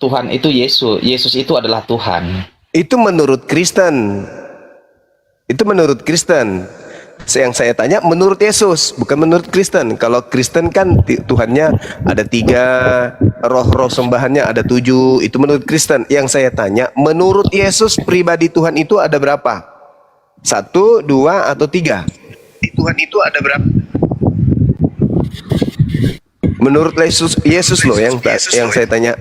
Tuhan itu Yesus. Yesus itu adalah Tuhan. Itu menurut Kristen. Itu menurut Kristen. Yang saya tanya menurut Yesus, bukan menurut Kristen. Kalau Kristen kan Tuhannya ada 3, roh-roh sembahannya ada 7. Itu menurut Kristen. Yang saya tanya, menurut Yesus pribadi Tuhan itu ada berapa? 1, 2, atau 3? Tuhan itu ada berapa? Menurut Yesus loh yang saya tanya.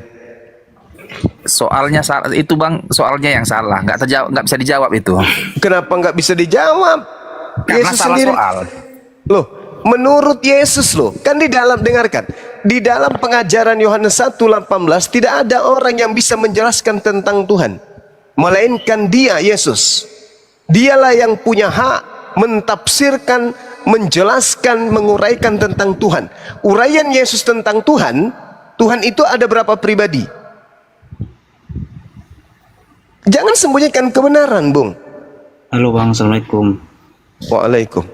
Soalnya salah itu Bang, soalnya yang salah. Nggak bisa dijawab itu. Kenapa nggak bisa dijawab? Karena Yesus salah sendiri. soal. Loh, menurut Yesus loh. Kan di dalam, dengarkan. Di dalam pengajaran Yohanes 1:18 tidak ada orang yang bisa menjelaskan tentang Tuhan. Melainkan dia, Yesus. Dialah yang punya hak mentafsirkan, menjelaskan, menguraikan tentang Tuhan. Uraian Yesus tentang Tuhan, Tuhan itu ada berapa pribadi? Jangan sembunyikan kebenaran, Bung. Halo Bang, Assalamualaikum. Waalaikum.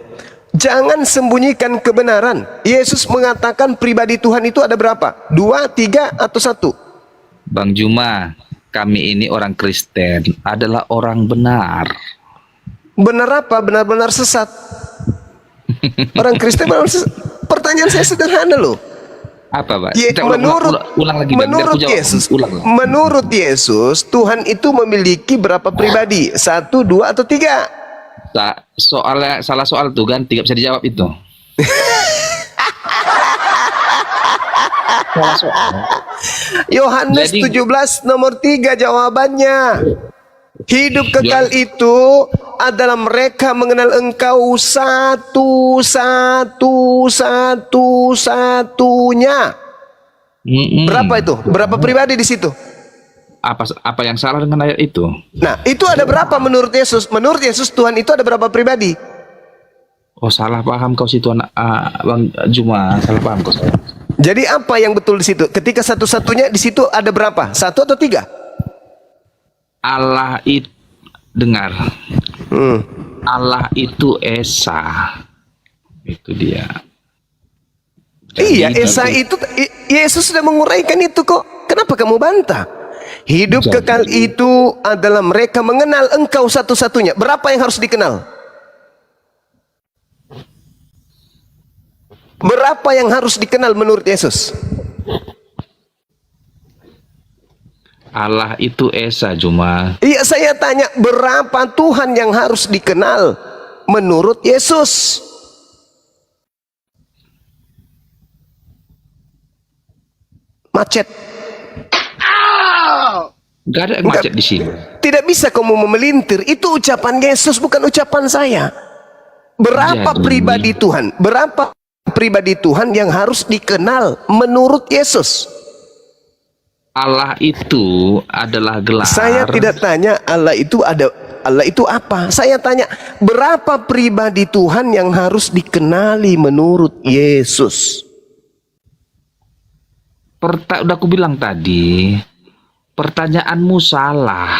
Jangan sembunyikan kebenaran. Yesus mengatakan pribadi Tuhan itu ada berapa? 2, 3, atau 1? Bang Juma, kami ini orang Kristen adalah orang benar. Benar apa? Benar-benar sesat. Orang Kristen benar sesat. Pertanyaan saya sederhana loh. Apa, Pak? Menurut lagi, Bang, biar aku jawab. Yesus, Ulang. menurut Yesus, Tuhan itu memiliki berapa pribadi? 1, 2, atau 3? Soalnya salah soal tuh kan, tidak bisa dijawab itu. Salah soal. Yohanes 17 nomor 3 jawabannya. Hidup kekal itu adalah mereka mengenal Engkau satu-satunya. Berapa itu? Berapa pribadi di situ? Apa yang salah dengan ayat itu? Nah, itu ada berapa menurut Yesus? Menurut Yesus Tuhan itu ada berapa pribadi? Oh, salah paham kau situ anak Bang Juma, salah paham kau. Jadi apa yang betul di situ? Ketika satu-satunya di situ ada berapa? 1 atau 3? Allah itu, dengar. Allah itu Esa. Itu dia. Iya, Esa itu Yesus sudah menguraikan itu kok. Kenapa kamu bantah? Hidup kekal itu adalah mereka mengenal Engkau satu-satunya. Berapa yang harus dikenal? Berapa yang harus dikenal menurut Yesus? Allah itu Esa, Juma. Iya, saya tanya berapa Tuhan yang harus dikenal menurut Yesus? Macet. Gak ada yang macet di sini. Tidak bisa kamu memelintir. Itu ucapan Yesus, bukan ucapan saya. Berapa pribadi Tuhan? Berapa pribadi Tuhan yang harus dikenal menurut Yesus? Allah itu adalah gelar. Saya tidak tanya Allah itu apa. Saya tanya berapa pribadi Tuhan yang harus dikenali menurut Yesus? Udah aku bilang tadi, pertanyaanmu salah.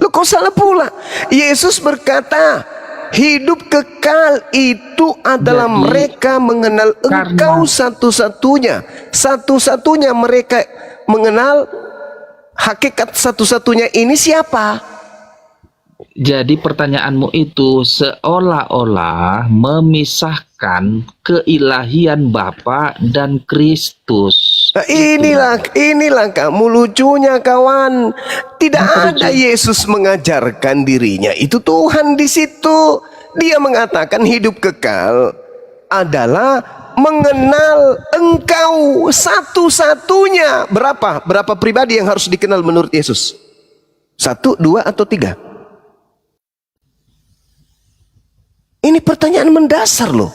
Loh, kok salah pula? Yesus berkata, hidup kekal itu adalah mereka mengenal Engkau satu-satunya. Satu-satunya mereka mengenal hakikat satu-satunya ini siapa? Jadi pertanyaanmu itu seolah-olah memisahkan keilahian Bapa dan Kristus. Nah, inilah kamu lucunya kawan. Tidak ada Yesus mengajarkan dirinya itu Tuhan di situ. Dia mengatakan hidup kekal adalah mengenal Engkau satu-satunya. Berapa pribadi yang harus dikenal menurut Yesus? 1, 2, atau 3? Ini pertanyaan mendasar loh.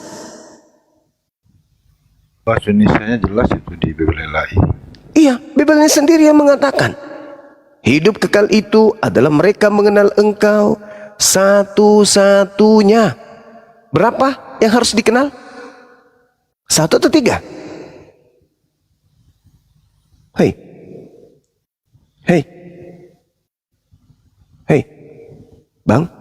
Bahasa Indonesianya jelas itu di Bibel LAI. Iya, Bibelnya sendiri yang mengatakan hidup kekal itu adalah mereka mengenal Engkau satu-satunya. Berapa yang harus dikenal? 1 atau 3? Hei. Bang.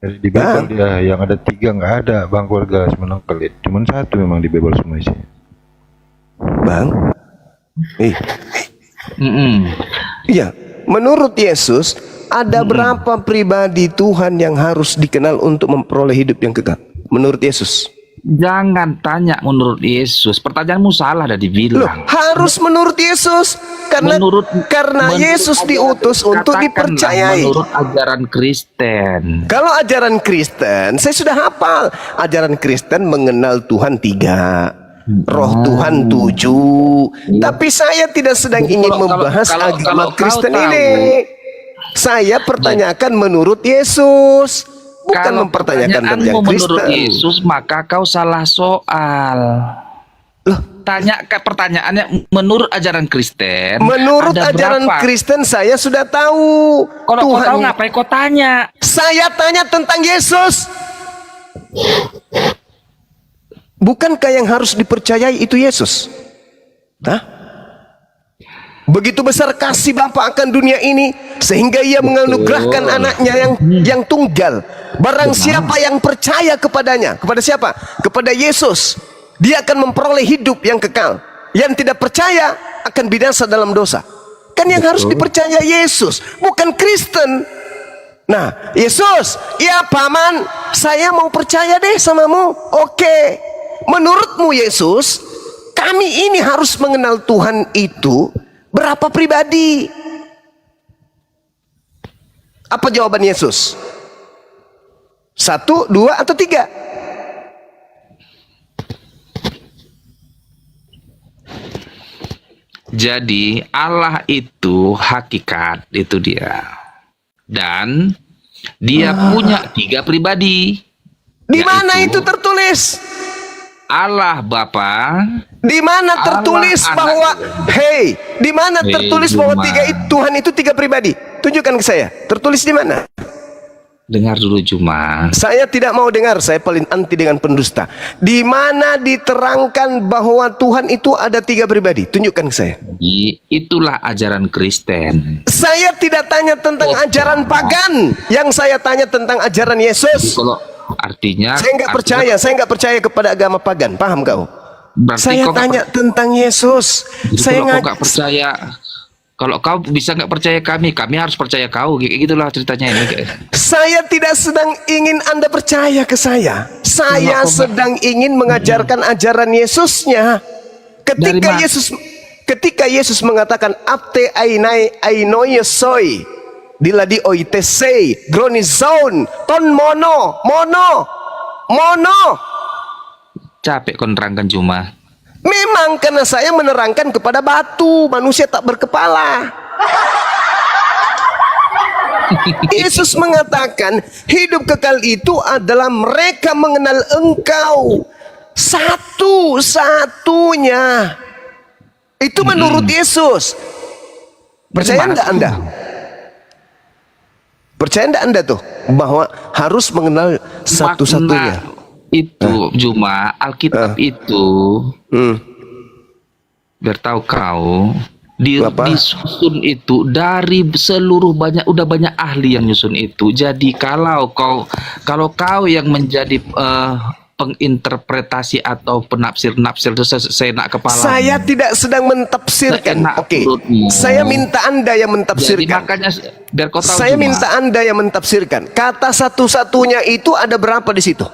Di Bibel dia yang ada 3 nggak ada, Bang, keluarga semenang kelit. Cuman 1 memang di Bibel semua isinya. Eh, Mm-mm. iya, menurut Yesus ada berapa pribadi Tuhan yang harus dikenal untuk memperoleh hidup yang kekal? Menurut Yesus. Jangan tanya menurut Yesus. Pertanyaanmu salah dah Loh, dibilang. harus menurut Yesus karena Menurut Yesus ajaran diutus untuk katakanlah dipercayai. menurut ajaran Kristen. Kalau ajaran Kristen, saya sudah hafal. Ajaran Kristen mengenal Tuhan 3, Roh Tuhan 7. Tapi saya tidak sedang ingin membahas agama kalau kau Kristen tahu, ini. Saya pertanyakan menurut Yesus, bukan kalau mempertanyakan tentang pertanyaanmu menurut Kristen. Yesus, maka kau salah soal. Loh, Tanya ke pertanyaannya menurut ajaran Kristen. menurut ada ajaran berapa? Kristen saya sudah tahu. Kalau kau tahu ngapain kau tanya? Saya tanya tentang Yesus. Bukankah yang harus dipercayai itu Yesus? Hah? Begitu besar kasih Bapa akan dunia ini sehingga ia menganugerahkan anaknya yang tunggal. Barang siapa yang percaya kepadanya, kepada siapa? Kepada Yesus, dia akan memperoleh hidup yang kekal. Yang tidak percaya akan binasa dalam dosa. Kan yang harus dipercaya Yesus, bukan Kristen. Nah, Yesus, ya paman, saya mau percaya deh samamu. Oke. Menurutmu Yesus, kami ini harus mengenal Tuhan itu berapa pribadi? Apa jawaban Yesus? 1, 2, atau 3? Jadi Allah itu hakikat, itu dia. Dan dia punya 3 pribadi. Di mana Yaitu itu tertulis? Allah Bapa. Di mana tertulis Allah bahwa Anak. di mana tertulis bahwa Juma. Tuhan itu 3 pribadi? Tunjukkan ke saya. Tertulis di mana? Dengar dulu Juma. Saya tidak mau dengar, saya paling anti dengan pendusta. Di mana diterangkan bahwa Tuhan itu ada 3 pribadi? Tunjukkan ke saya. Itulah ajaran Kristen. Saya tidak tanya tentang ajaran pagan, yang saya tanya tentang ajaran Yesus. Kalau artinya Saya nggak percaya kepada agama pagan, paham kau? berarti Saya kau nggak tanya tentang Yesus. Jadi Saya kalau kau nggak percaya, kalau kau bisa nggak percaya kami harus percaya kau. Gitulah ceritanya ini. Saya tidak sedang ingin Anda percaya ke saya. Saya sedang ingin mengajarkan ajaran Yesusnya. Ketika Yesus mengatakan apte ainai ainoyesoi diladi oitesei gronizon ton mono. Capek kau nerangkan Juma. Memang karena saya menerangkan kepada batu, manusia tak berkepala. Yesus mengatakan hidup kekal itu adalah mereka mengenal Engkau satu-satunya. Itu menurut Yesus. Percaya enggak Anda? Percaya enggak Anda tuh bahwa harus mengenal satu-satunya? Makna itu Juma, Alkitab itu biar tahu kau disusun itu dari seluruh udah banyak ahli yang nyusun itu. Jadi kalau kau yang menjadi penginterpretasi atau penafsir itu seenak kepala. Saya tidak sedang mentafsirkan. Oke. Saya minta Anda yang mentafsirkan. Jadi makanya biar kau tahu Saya Juma. minta Anda yang mentafsirkan. Kata satu-satunya itu ada berapa di situ?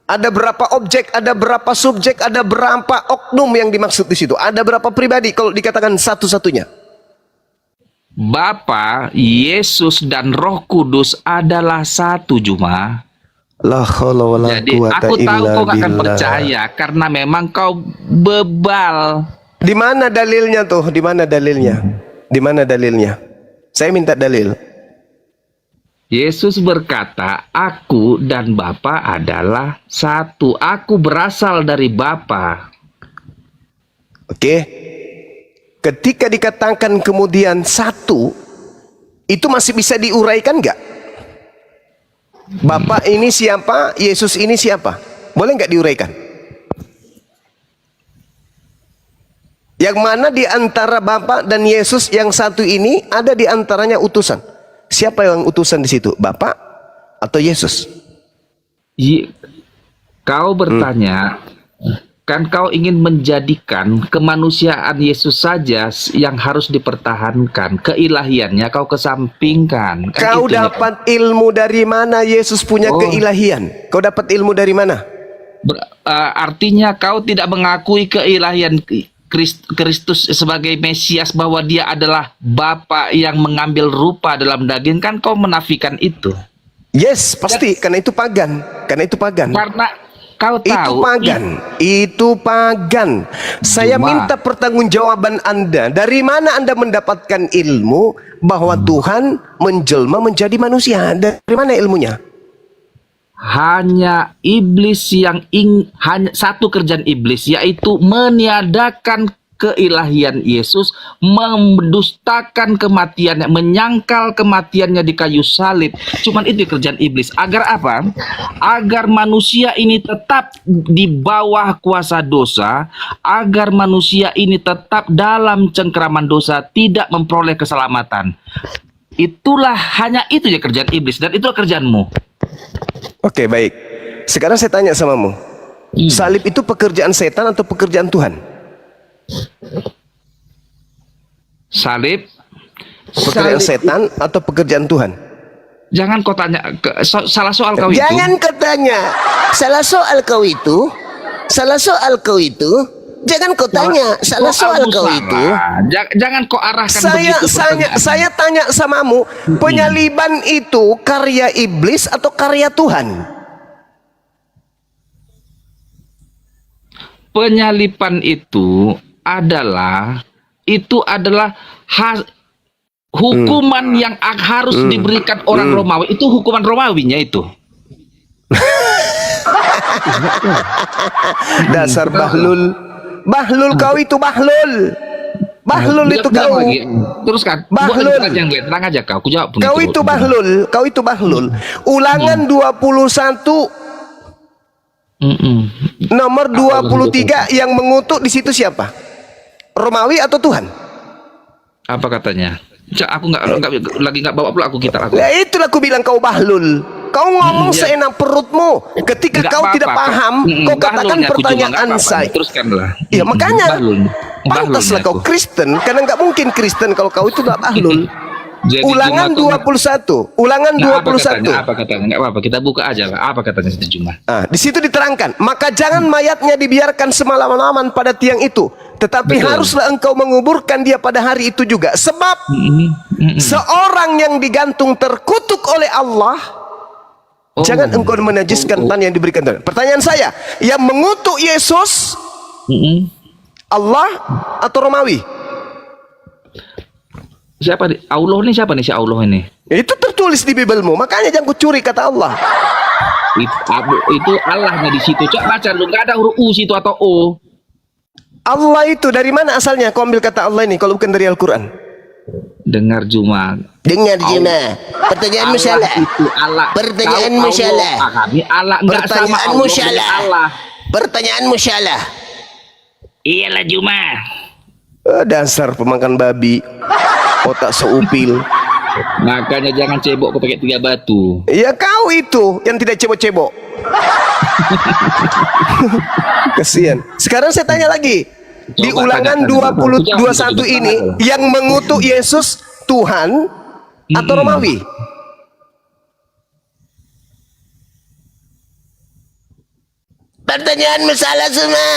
Ada berapa objek, ada berapa subjek, ada berapa oknum yang dimaksud di situ? Ada berapa pribadi kalau dikatakan satu-satunya? Bapa, Yesus dan Roh Kudus adalah satu Juma. Jadi aku tahu kau gak akan percaya karena memang kau bebal. Di mana dalilnya tuh? Di mana dalilnya? Di mana dalilnya? Saya minta dalil. Yesus berkata, aku dan Bapa adalah satu. Aku berasal dari Bapa. Oke. Ketika dikatakan kemudian satu, itu masih bisa diuraikan nggak? Bapak ini siapa? Yesus ini siapa? Boleh nggak diuraikan? Yang mana di antara Bapak dan Yesus yang satu ini ada di antaranya utusan? Siapa yang utusan di situ? Bapak atau Yesus? Kau bertanya, Kan kau ingin menjadikan kemanusiaan Yesus saja yang harus dipertahankan, keilahiannya kau kesampingkan. Kan Kau itu, dapat ilmu dari mana Yesus punya keilahian? Kau dapat ilmu dari mana? Artinya kau tidak mengakui keilahian Kristus sebagai Mesias, bahwa dia adalah Bapa yang mengambil rupa dalam daging, kan kau menafikan itu. Yes, pasti, karena itu pagan. Karena itu pagan. Karena kau tahu Itu pagan. Itu pagan. Saya minta pertanggungjawaban Anda. Dari mana Anda mendapatkan ilmu bahwa Tuhan menjelma menjadi manusia? Dari mana ilmunya? hanya iblis yang hanya satu kerjaan iblis, yaitu meniadakan keilahian Yesus, mendustakan kematiannya, menyangkal kematiannya di kayu salib. Cuman itu kerjaan iblis. Agar apa? Agar manusia ini tetap di bawah kuasa dosa, agar manusia ini tetap dalam cengkeraman dosa, tidak memperoleh keselamatan. Itulah, hanya itu ya kerjaan iblis, dan itu kerjaanmu. Oke, baik. Sekarang saya tanya samamu. Salib itu pekerjaan setan atau pekerjaan Tuhan? Salib Pekerjaan setan atau pekerjaan Tuhan? Jangan kau tanya salah soal kau itu. Jangan kau tanya. Salah soal kau itu. Salah soal kau itu. Jangan kau tanya. Salah soal kau itu. Jangan kau arahkan begitu. Saya tanya samamu, penyaliban itu karya iblis atau karya Tuhan? Penyaliban itu adalah hukuman yang harus diberikan orang Romawi. Itu hukuman Romawinya itu. Dasar bahlul. Bahlul kau itu, bahlul. Bahlul itu kau. Teruskan. Bahlul. Tenang aja kau. Aku jawab. Kau itu bahlul. Kau itu bahlul. Ulangan 21 nomor 23 yang mengutuk di situ siapa? Romawi atau Tuhan? Apa katanya? Aku nggak bawa pula aku gitar aku. Ya itulah aku bilang kau bahlul. Kau ngomong seenak perutmu. Ketika kau tidak paham, kau katakan pertanyaan saya. Teruskanlah. Ya makanya pantaslah Bahlulnya kau Kristen, karena nggak mungkin Kristen kalau kau itu tidak bahlul. Jadi Ulangan 21. Ulangan 21. Apa katanya? Nggak apa-apa, kita buka aja lah. Apa katanya sejak Jumat? Di situ diterangkan, maka jangan mayatnya dibiarkan semalaman pada tiang itu, tetapi haruslah engkau menguburkan dia pada hari itu juga. Sebab seorang yang digantung terkutuk oleh Allah, jangan engkau menajiskan tanah yang diberikan Tuhan. Pertanyaan saya, yang mengutuk Yesus, Allah atau Romawi? Siapa nih? Allah ini siapa nih si Allah ini? Itu tertulis di Bibelmu, makanya jangan kau curi kata Allah. Itu Allahnya di situ. Coba baca lu, nggak ada huruf U situ atau O. Allah itu dari mana asalnya? Kau ambil kata Allah ini kalau bukan dari Al-Quran. Dengar Jumat. Dengar Jumat. Pertanyaanmu salah. Itu Allah. Pertanyaanmu salah. Kami Allah nggak sama Pertanyaanmu Allah. salah. Allah. Pertanyaanmu salah. Iyalah Jumat. Dasar pemakan babi. Otak seupil. Makanya jangan cebok kau pakai 3 batu. Ya kau itu yang tidak cebok-cebok. Kesian. Sekarang saya tanya lagi. Di Ulangan 21 ini yang mengutuk Yesus Tuhan atau Romawi? Pertanyaan salah semua.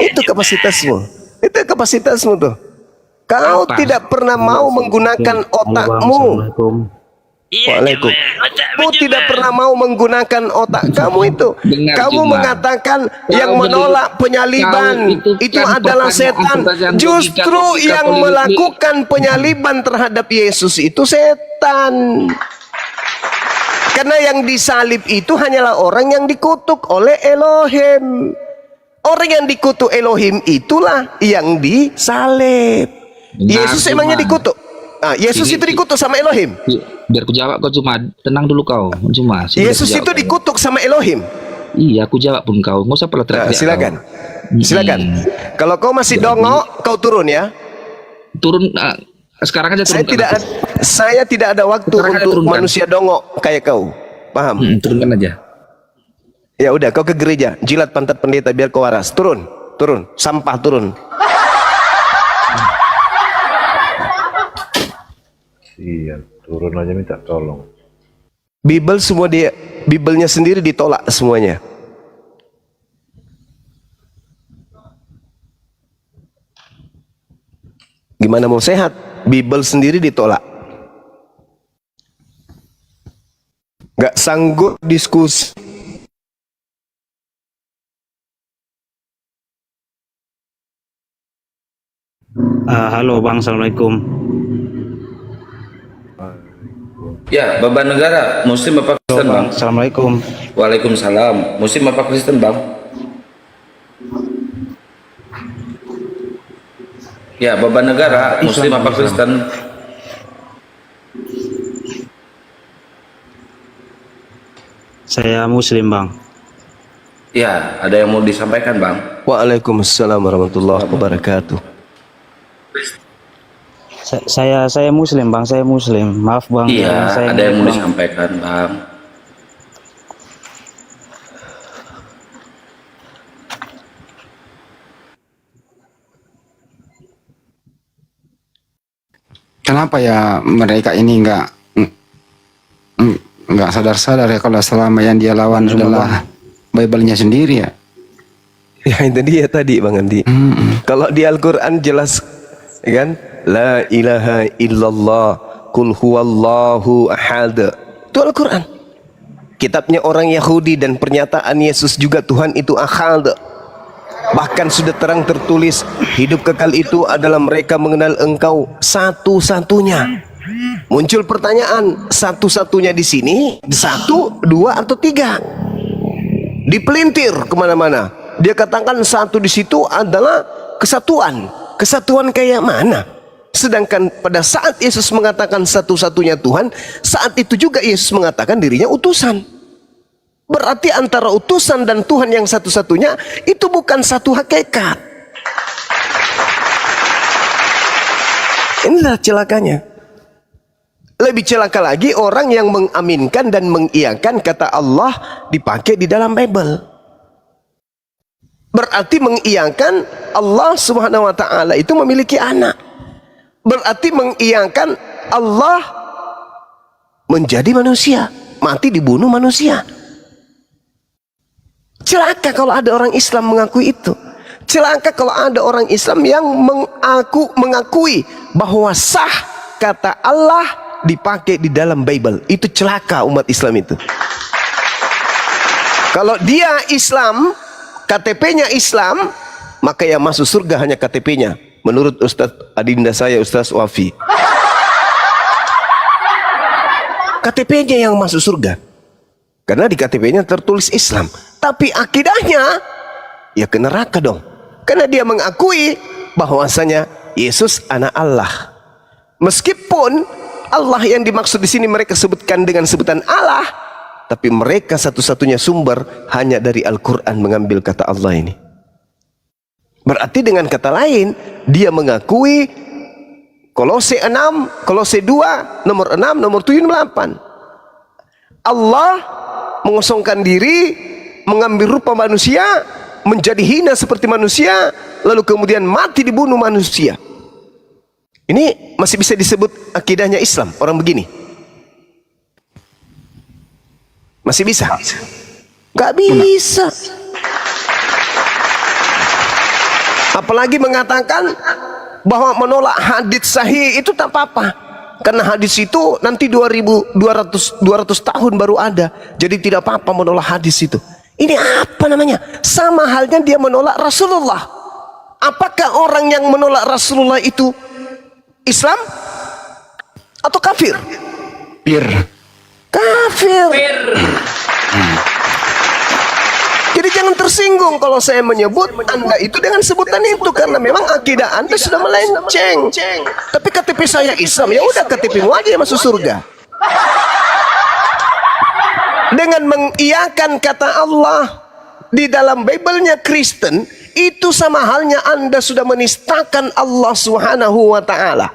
Itu kapasitasmu. Itu kapasitasmu tuh. Kau tidak pernah mau menggunakan otakmu. Waalaikumsalam. Kamu tidak pernah mau menggunakan otak kamu itu. Kamu mengatakan yang menolak penyaliban itu adalah setan. Justru yang melakukan penyaliban terhadap Yesus itu setan. Karena yang disalib itu hanyalah orang yang dikutuk oleh Elohim. Orang yang dikutuk Elohim itulah yang disalib. Yesus emangnya dikutuk? Yesus itu dikutuk sama Elohim. Biar ku jawab kau cuma tenang dulu kau cuma. Yesus itu dikutuk sama Elohim. Iya, aku jawab pun kau. Nggak usah pula teriak. Silakan. Silakan. Kalau kau masih dongok, kau turun ya. Turun sekarang aja turun. Saya tidak ada waktu untuk manusia dongok kayak kau. Paham? Turunkan aja. Ya udah, kau ke gereja, jilat pantat pendeta biar kau waras. Turun, turun, sampah turun. Iya, turun aja minta tolong. Bible semua dia, Biblenya sendiri ditolak semuanya. Gimana mau sehat? Bible sendiri ditolak. Gak sanggup diskusi. Halo Bang, Assalamualaikum. Ya, Bapak negara, Muslim apa Kristen, Bang? Assalamualaikum. Waalaikumsalam. Muslim apa Kristen, Bang? Ya, Bapak negara, Muslim apa Kristen? Saya Muslim, Bang. Ya, ada yang mau disampaikan, Bang? Waalaikumsalam warahmatullahi wabarakatuh. Saya Muslim, Bang. Saya Muslim. Maaf, Bang. Iya, Saya ada yang mau Bang. disampaikan, Bang. Kenapa ya mereka ini nggak sadar-sadar ya kalau selama yang dia lawan adalah Bible-nya sendiri ya? Ya itu dia tadi Bang Andi. Kalau di Al-Quran jelas kan, la ilaha illallah kul huwallahu ahad. Itu Al-Quran. Kitabnya orang Yahudi dan pernyataan Yesus juga Tuhan itu ahad. Bahkan sudah terang tertulis, hidup kekal itu adalah mereka mengenal Engkau satu-satunya. Muncul pertanyaan, satu-satunya di sini satu, dua atau tiga? Dipelintir kemana-mana. Dia katakan satu di situ adalah kesatuan. Kesatuan kayak mana? Sedangkan pada saat Yesus mengatakan satu-satunya Tuhan, saat itu juga Yesus mengatakan dirinya utusan. Berarti antara utusan dan Tuhan yang satu-satunya itu bukan satu hakikat. Inilah celakanya. Lebih celaka lagi orang yang mengaminkan dan mengiyakan kata Allah dipakai di dalam Bible. Berarti mengiyakan Allah Subhanahu wa taala itu memiliki anak. Berarti mengiyakan Allah menjadi manusia, mati dibunuh manusia. Celaka kalau ada orang Islam mengakui itu. Celaka kalau ada orang Islam yang mengakui bahwa sah kata Allah dipakai di dalam Bible. Itu celaka umat Islam itu. Kalau dia Islam, KTP-nya Islam, maka yang masuk surga hanya KTP-nya. Menurut Ustadz adinda saya, Ustadz Wafi. KTP-nya yang masuk surga. Karena di KTP-nya tertulis Islam. Tapi akidahnya ya ke neraka dong. Karena dia mengakui bahwasanya Yesus anak Allah. Meskipun Allah yang dimaksud di sini mereka sebutkan dengan sebutan Allah, tapi mereka satu-satunya sumber hanya dari Al-Quran mengambil kata Allah ini. Berarti dengan kata lain, dia mengakui Kolose 6, Kolose 2, nomor 6, nomor 7, nomor 8. Allah mengosongkan diri, mengambil rupa manusia, menjadi hina seperti manusia, lalu kemudian mati dibunuh manusia. Ini masih bisa disebut akidahnya Islam, orang begini? Masih bisa? Gak bisa. Apalagi mengatakan bahwa menolak hadits sahih itu tak apa-apa. Karena hadis itu nanti 200 tahun baru ada. Jadi tidak apa-apa menolak hadis itu. Ini apa namanya? Sama halnya dia menolak Rasulullah. Apakah orang yang menolak Rasulullah itu Islam atau kafir? Kafir. Jadi jangan tersinggung kalau saya menyebut Anda itu dengan sebutan itu, karena memang akidah Anda sudah melenceng. Tapi KTP saya Islam, ya udah KTP-mu aja yang masuk surga. Dengan mengiyakan kata Allah di dalam Bible-nya Kristen, itu sama halnya Anda sudah menistakan Allah Subhanahu wa taala.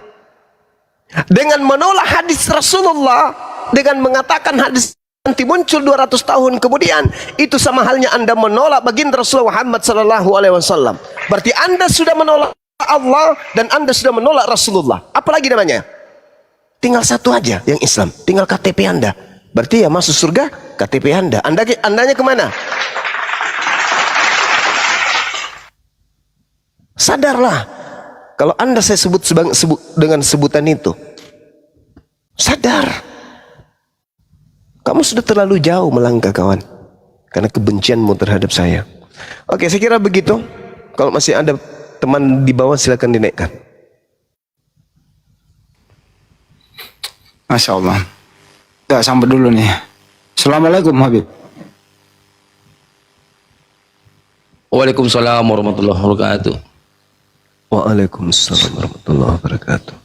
Dengan menolak hadis Rasulullah, dengan mengatakan hadis nanti muncul 200 tahun kemudian, itu sama halnya Anda menolak baginda Rasulullah Muhammad sallallahu alaihi wasallam. Berarti Anda sudah menolak Allah dan Anda sudah menolak Rasulullah. Apalagi namanya? Tinggal satu aja yang Islam, tinggal KTP Anda. Berarti ya masuk surga KTP Anda. Andanya kemana? Sadarlah. Kalau Anda saya sebut dengan sebutan itu, sadar. Kamu sudah terlalu jauh melangkah kawan, karena kebencianmu terhadap saya. Oke, saya kira begitu. Kalau masih ada teman di bawah silakan dinaikkan. Masya Allah. Ya, sampai dulu nih. Assalamualaikum Habib. Waalaikumsalam warahmatullahi wabarakatuh. Waalaikumsalam warahmatullahi wabarakatuh.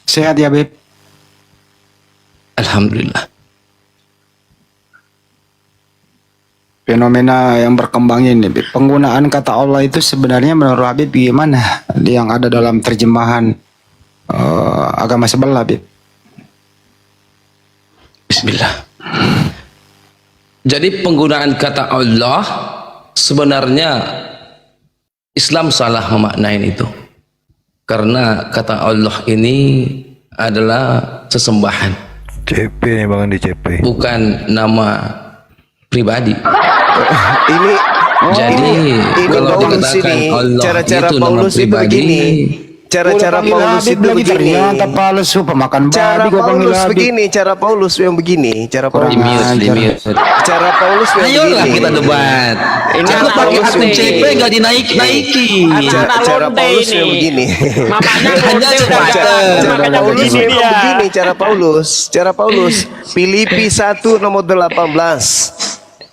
Sehat ya Habib? Alhamdulillah. Fenomena yang berkembang ini, Habib. Penggunaan kata Allah itu sebenarnya menurut Habib gimana? Yang ada dalam terjemahan agama sebelah, Habib. Bismillah. Jadi penggunaan kata Allah sebenarnya Islam salah memaknain itu. Karena kata Allah ini adalah sesembahan. CP nih Bang Andi, CP. Bukan nama pribadi. Ini Jadi kalau Paulus dikatakan ini, Allah cara-cara itu nama Paulus itu pribadi, begini. Cara-cara Paulus itu begini. Ternyata Paulus pemakan Cara babi kok panggil Paulus Habib. begini, cara Paulus yang begini, cara Paulus. limit. Cara Paulus yang Ayolah begini. kita debat. Ini Aku anak pakai lonte. akun CP nggak dinaiki. Anak-anak Cara lonte Paulus ini. yang begini. Mamanya Hanya lonte udah cepat. gak- makanya Paulus begini memang dia. begini cara Paulus. Cara Paulus. Filipi 1 nomor 18.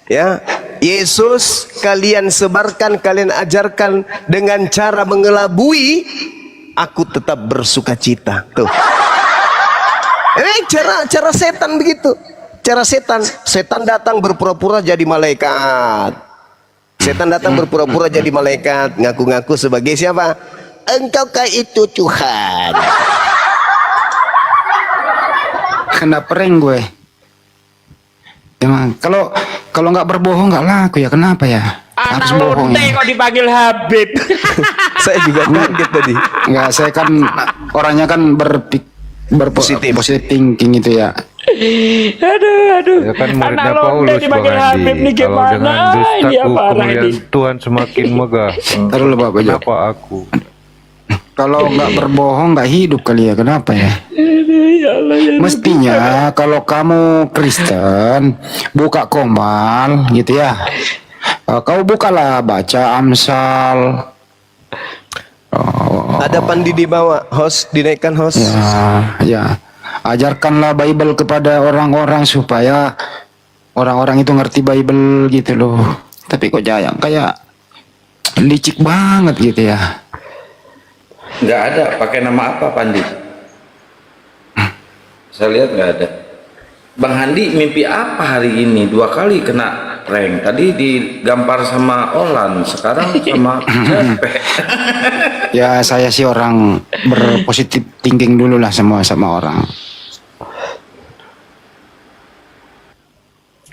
Ya, Yesus kalian sebarkan, kalian ajarkan dengan cara mengelabui, aku tetap bersuka cita. Tuh. Ini cara setan begitu. Cara setan datang berpura-pura jadi malaikat. Setan datang berpura-pura jadi malaikat, ngaku-ngaku sebagai siapa? Engkaukah itu Tuhan? Kena prank gue. Emang kalau nggak berbohong nggak laku ya, kenapa ya? Anak Harus bohong lonte ya. kok dipanggil Habib. Saya juga kaget tadi. Enggak, saya kan orangnya kan Positif. positif thinking itu ya. Aduh. Ya kan Anak muridnya lonte Paulus dipanggil Bang Habib Andi. nih Kalau gimana? dengan Ini dustaku apa arah kemuliaan ini? Tuhan semakin megah. Taruh dulu, Pak Bejo. Kenapa aku? Kalau nggak berbohong nggak hidup kali ya, kenapa ya? Ya Allah, ya. Mestinya kalau kamu Kristen buka Komal gitu ya. Kau bukalah baca Amsal. Ada pandi di bawah, host dinaikkan host. Ya. Ajarkanlah Bible kepada orang-orang supaya orang-orang itu ngerti Bible gitu loh. Tapi kok kayak licik banget gitu ya. Nggak ada. Pakai nama apa Pandi? Saya lihat nggak ada. Bang Handi mimpi apa hari ini? 2 kali kena prank. Tadi digampar sama Olan, sekarang sama Cepe. Ya saya sih orang berpositif thinking dulu lah sama orang.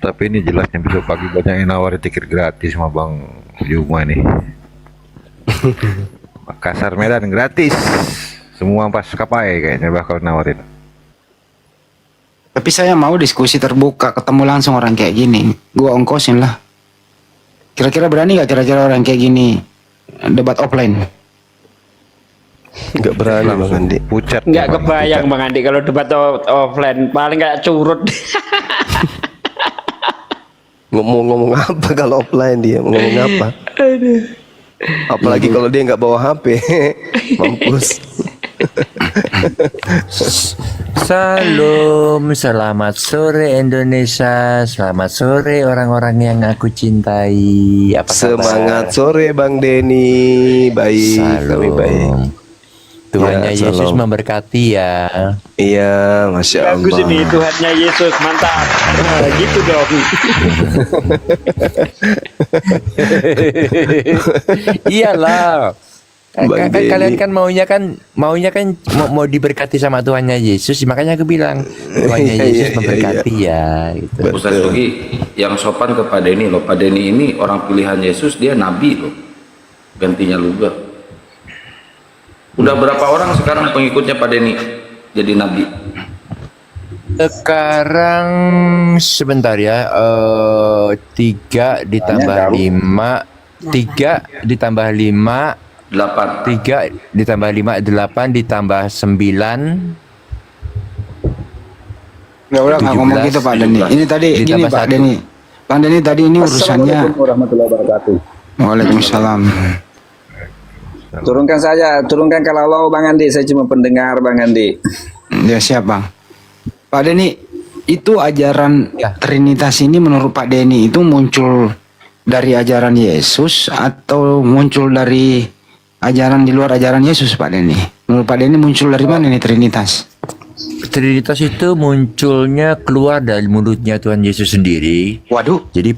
Tapi ini jelasnya besok pagi banyak yang nawarin tiket gratis sama Bang Juma nih. Makassar Medan gratis. Semua pas kapai kayaknya bakal nawarin. Tapi saya mau diskusi terbuka, ketemu langsung orang kayak gini. Gua ongkosin lah. Kira-kira berani gak kira-kira orang kayak gini debat offline? Enggak berani Bang Andi. Pucat. Nggak Bang, kebayang pucat. Bang Andi kalau debat offline paling kayak curut. Ngomong-ngomong apa kalau offline dia? Ngomong apa? Apalagi kalau dia nggak bawa HP. Mampus. Salam, selamat sore Indonesia, selamat sore orang-orang yang aku cintai. Apa kabar? Semangat sore Bang Denny. Baik, kami baik. Salam. Tuhannya Ya, Yesus salam. memberkati ya. Iya, Masya Bagus Allah. ini Tuhannya Yesus, mantap. Nah, gitu dong. Iyalah. Bang Denny. Kalian kan maunya kan mau diberkati sama Tuhannya Yesus, makanya aku bilang Tuhannya Iya, Yesus iya, memberkati ya gitu. Ustaz Yogi yang sopan ke Pak Denny loh. Pak Denny ini orang pilihan Yesus, dia nabi loh. Gantinya Luga. Udah berapa orang sekarang pengikutnya Pak Denny jadi nabi? Sekarang sebentar ya, 3 ditambah 5, 3 ditambah 5, 8. 3 ditambah 5, 8 ditambah 9. Nggak udah nggak ngomong 17, gitu Pak Denny. Ini tadi gini ditambah Pak 1. Denny. Bang Denny tadi ini urusannya. warahmatullahi wabarakatuh. Waalaikumsalam. Turunkan kalau Bang Andi, saya cuma pendengar Bang Andi. Ya siap Bang. Pak Denny, itu ajaran Ya. Trinitas ini menurut Pak Denny itu muncul dari ajaran Yesus atau muncul dari ajaran di luar ajaran Yesus Pak Denny? Menurut Pak Denny muncul dari mana nih Trinitas? Trinitas itu munculnya keluar dari mulutnya Tuhan Yesus sendiri. Waduh. Jadi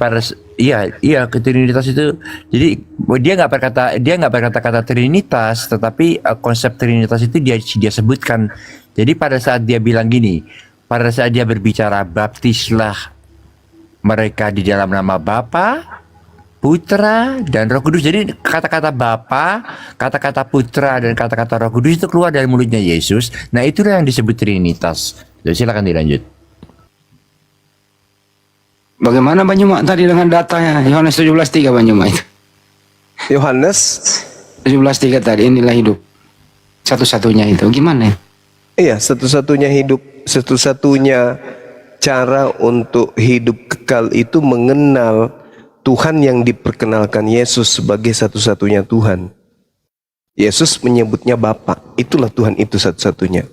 iya ke Trinitas itu, jadi dia nggak berkata-kata Trinitas, tetapi konsep Trinitas itu dia sebutkan. Jadi pada saat dia bilang gini, pada saat dia berbicara baptislah mereka di dalam nama Bapa, Putra dan Roh Kudus. Jadi kata-kata Bapa, kata-kata Putra dan kata-kata Roh Kudus itu keluar dari mulutnya Yesus. Nah itulah yang disebut Trinitas. Jadi silakan dilanjut. Bagaimana Banyuma tadi dengan datanya Yohanes 17:3 Banyuma itu? Yohanes 17:3 tadi, inilah hidup satu-satunya itu gimana ya? Iya, satu-satunya hidup, satu-satunya cara untuk hidup kekal itu mengenal Tuhan yang diperkenalkan Yesus sebagai satu-satunya Tuhan. Yesus menyebutnya Bapa, itulah Tuhan itu satu-satunya.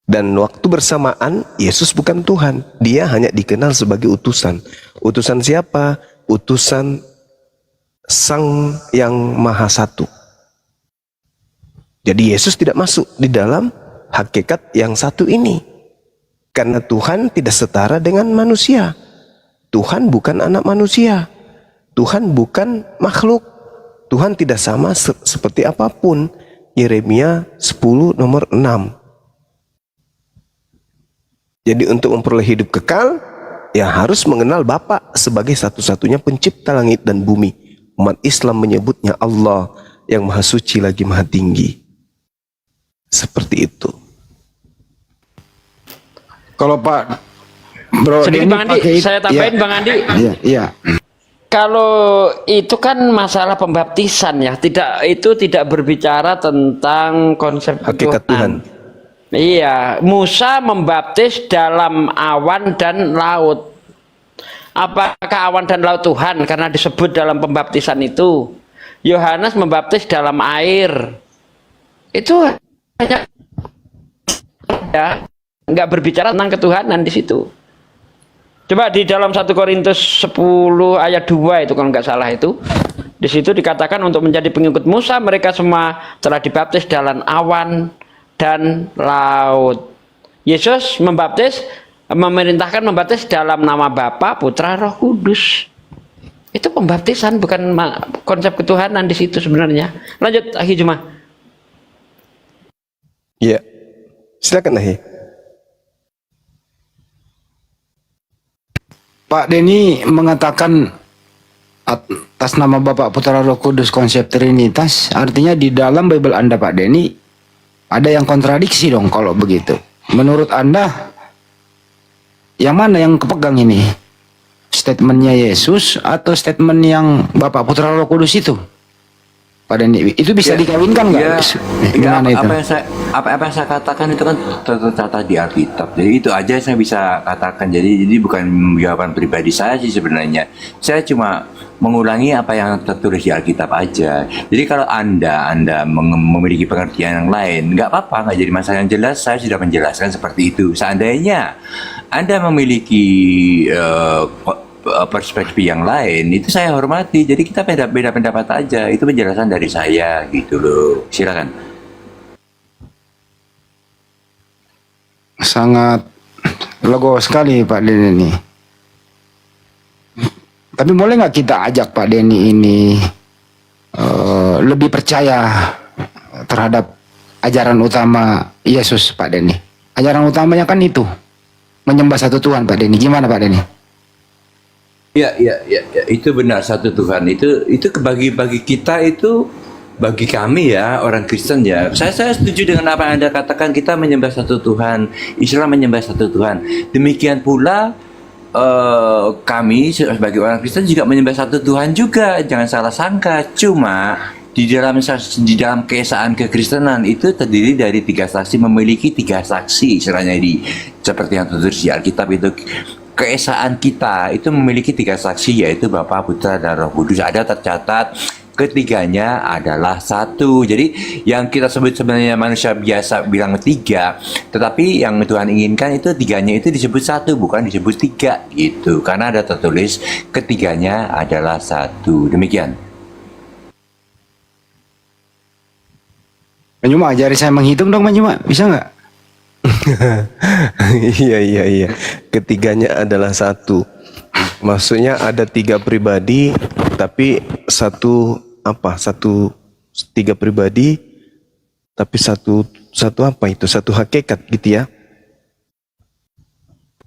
Dan waktu bersamaan, Yesus bukan Tuhan, dia hanya dikenal sebagai utusan. Utusan siapa? Utusan Sang yang Maha Satu. Jadi Yesus tidak masuk di dalam hakikat yang satu ini. Karena Tuhan tidak setara dengan manusia. Tuhan bukan anak manusia. Tuhan bukan makhluk. Tuhan tidak sama seperti apapun. Yeremia 10 nomor 6. Jadi untuk memperoleh hidup kekal, ya harus mengenal Bapa sebagai satu-satunya pencipta langit dan bumi. Umat Islam menyebutnya Allah yang Maha Suci lagi Maha Tinggi. Seperti itu. Kalau Pak Bro Sedikit Denny Bang Andi, pakai saya tambahin Bang Andi. Iya. Kalau itu kan masalah pembaptisan ya, tidak berbicara tentang konsep Hakikat Tuhan. Iya, Musa membaptis dalam awan dan laut. Apakah awan dan laut Tuhan karena disebut dalam pembaptisan itu? Yohanes membaptis dalam air. Itu hanya ya, nggak berbicara tentang ketuhanan di situ. Coba di dalam 1 Korintus 10 ayat 2 itu kalau nggak salah itu. Di situ dikatakan untuk menjadi pengikut Musa mereka semua telah dibaptis dalam awan dan laut. Yesus memerintahkan membaptis dalam nama Bapa, Putra, Roh Kudus. Itu pembaptisan, bukan konsep ketuhanan di situ sebenarnya. Lanjut, Akhi Juma. Ya, silakan Nahi. Pak Denny mengatakan atas nama Bapa, Putra, Roh Kudus konsep Trinitas, artinya di dalam Bible Anda Pak Denny ada yang kontradiksi dong kalau begitu. Menurut Anda yang mana yang kepegang ini? Statementnya Yesus atau statement yang Bapa, Putra, Roh Kudus itu? Pak Denny, itu bisa dikawinkan nggak? Gimana itu? Apa yang saya katakan itu kan tercatat di Alkitab. Jadi itu aja yang saya bisa katakan. Jadi bukan jawaban pribadi saya sih sebenarnya. Saya cuma mengulangi apa yang tertulis di Alkitab aja. Jadi kalau Anda memiliki pengertian yang lain, nggak apa-apa, nggak jadi masalah. Yang jelas saya sudah menjelaskan seperti itu. Seandainya Anda memiliki perspektif yang lain, itu saya hormati. Jadi kita beda pendapat aja. Itu penjelasan dari saya gitu loh. Silakan. Sangat logo sekali Pak Denny ini. Tapi boleh nggak kita ajak Pak Denny ini lebih percaya terhadap ajaran utama Yesus, Pak Denny. Ajaran utamanya kan itu, menyembah satu Tuhan, Pak Denny. Gimana, Pak Denny? Ya, itu benar, satu Tuhan. Itu bagi kita itu, bagi kami ya orang Kristen ya. Saya setuju dengan apa yang Anda katakan, kita menyembah satu Tuhan, Islam menyembah satu Tuhan. Demikian pula kami sebagai orang Kristen juga menyembah satu Tuhan juga. Jangan salah sangka. Cuma di dalam keesaan kekristenan itu terdiri dari 3 saksi, memiliki 3 saksi istilahnya seperti yang tertulis di Alkitab itu. Keesaan kita itu memiliki 3 saksi, yaitu Bapa, Putra, dan Roh Kudus. Ada tercatat ketiganya adalah satu. Jadi yang kita sebut sebenarnya manusia biasa bilang 3, tetapi yang Tuhan inginkan itu 3-nya itu disebut satu, bukan disebut 3 gitu. Karena ada tertulis ketiganya adalah satu. Demikian. Manjuma, ajari saya menghitung dong, Manjuma. Bisa nggak? Iya. Ketiganya adalah satu. Maksudnya ada 3 pribadi, tapi satu 3 pribadi, tapi satu apa itu? Satu hakikat gitu ya?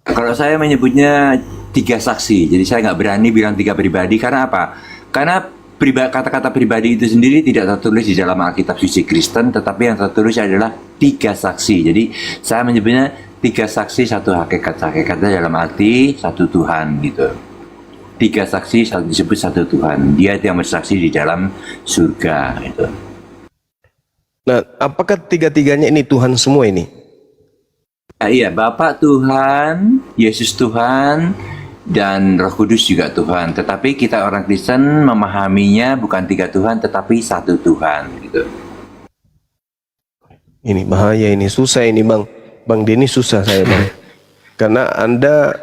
Kalau saya menyebutnya 3 saksi, jadi saya nggak berani bilang 3 pribadi. Karena apa? Karena kata-kata pribadi itu sendiri tidak tertulis di dalam Alkitab suci Kristen, tetapi yang tertulis adalah 3 saksi. Jadi saya menyebutnya 3 saksi, satu hakikat. Hakikatnya dalam arti satu Tuhan gitu. 3 saksi disebut satu Tuhan. Dia yang bersaksi di dalam surga gitu. Nah, apakah 3-3-nya ini Tuhan semua ini? Iya, Bapa Tuhan, Yesus Tuhan, dan Roh Kudus juga Tuhan. Tetapi kita orang Kristen memahaminya bukan 3 Tuhan, tetapi satu Tuhan gitu. Ini bahaya, ini susah ini Bang Denny, susah saya Bang. Karena Anda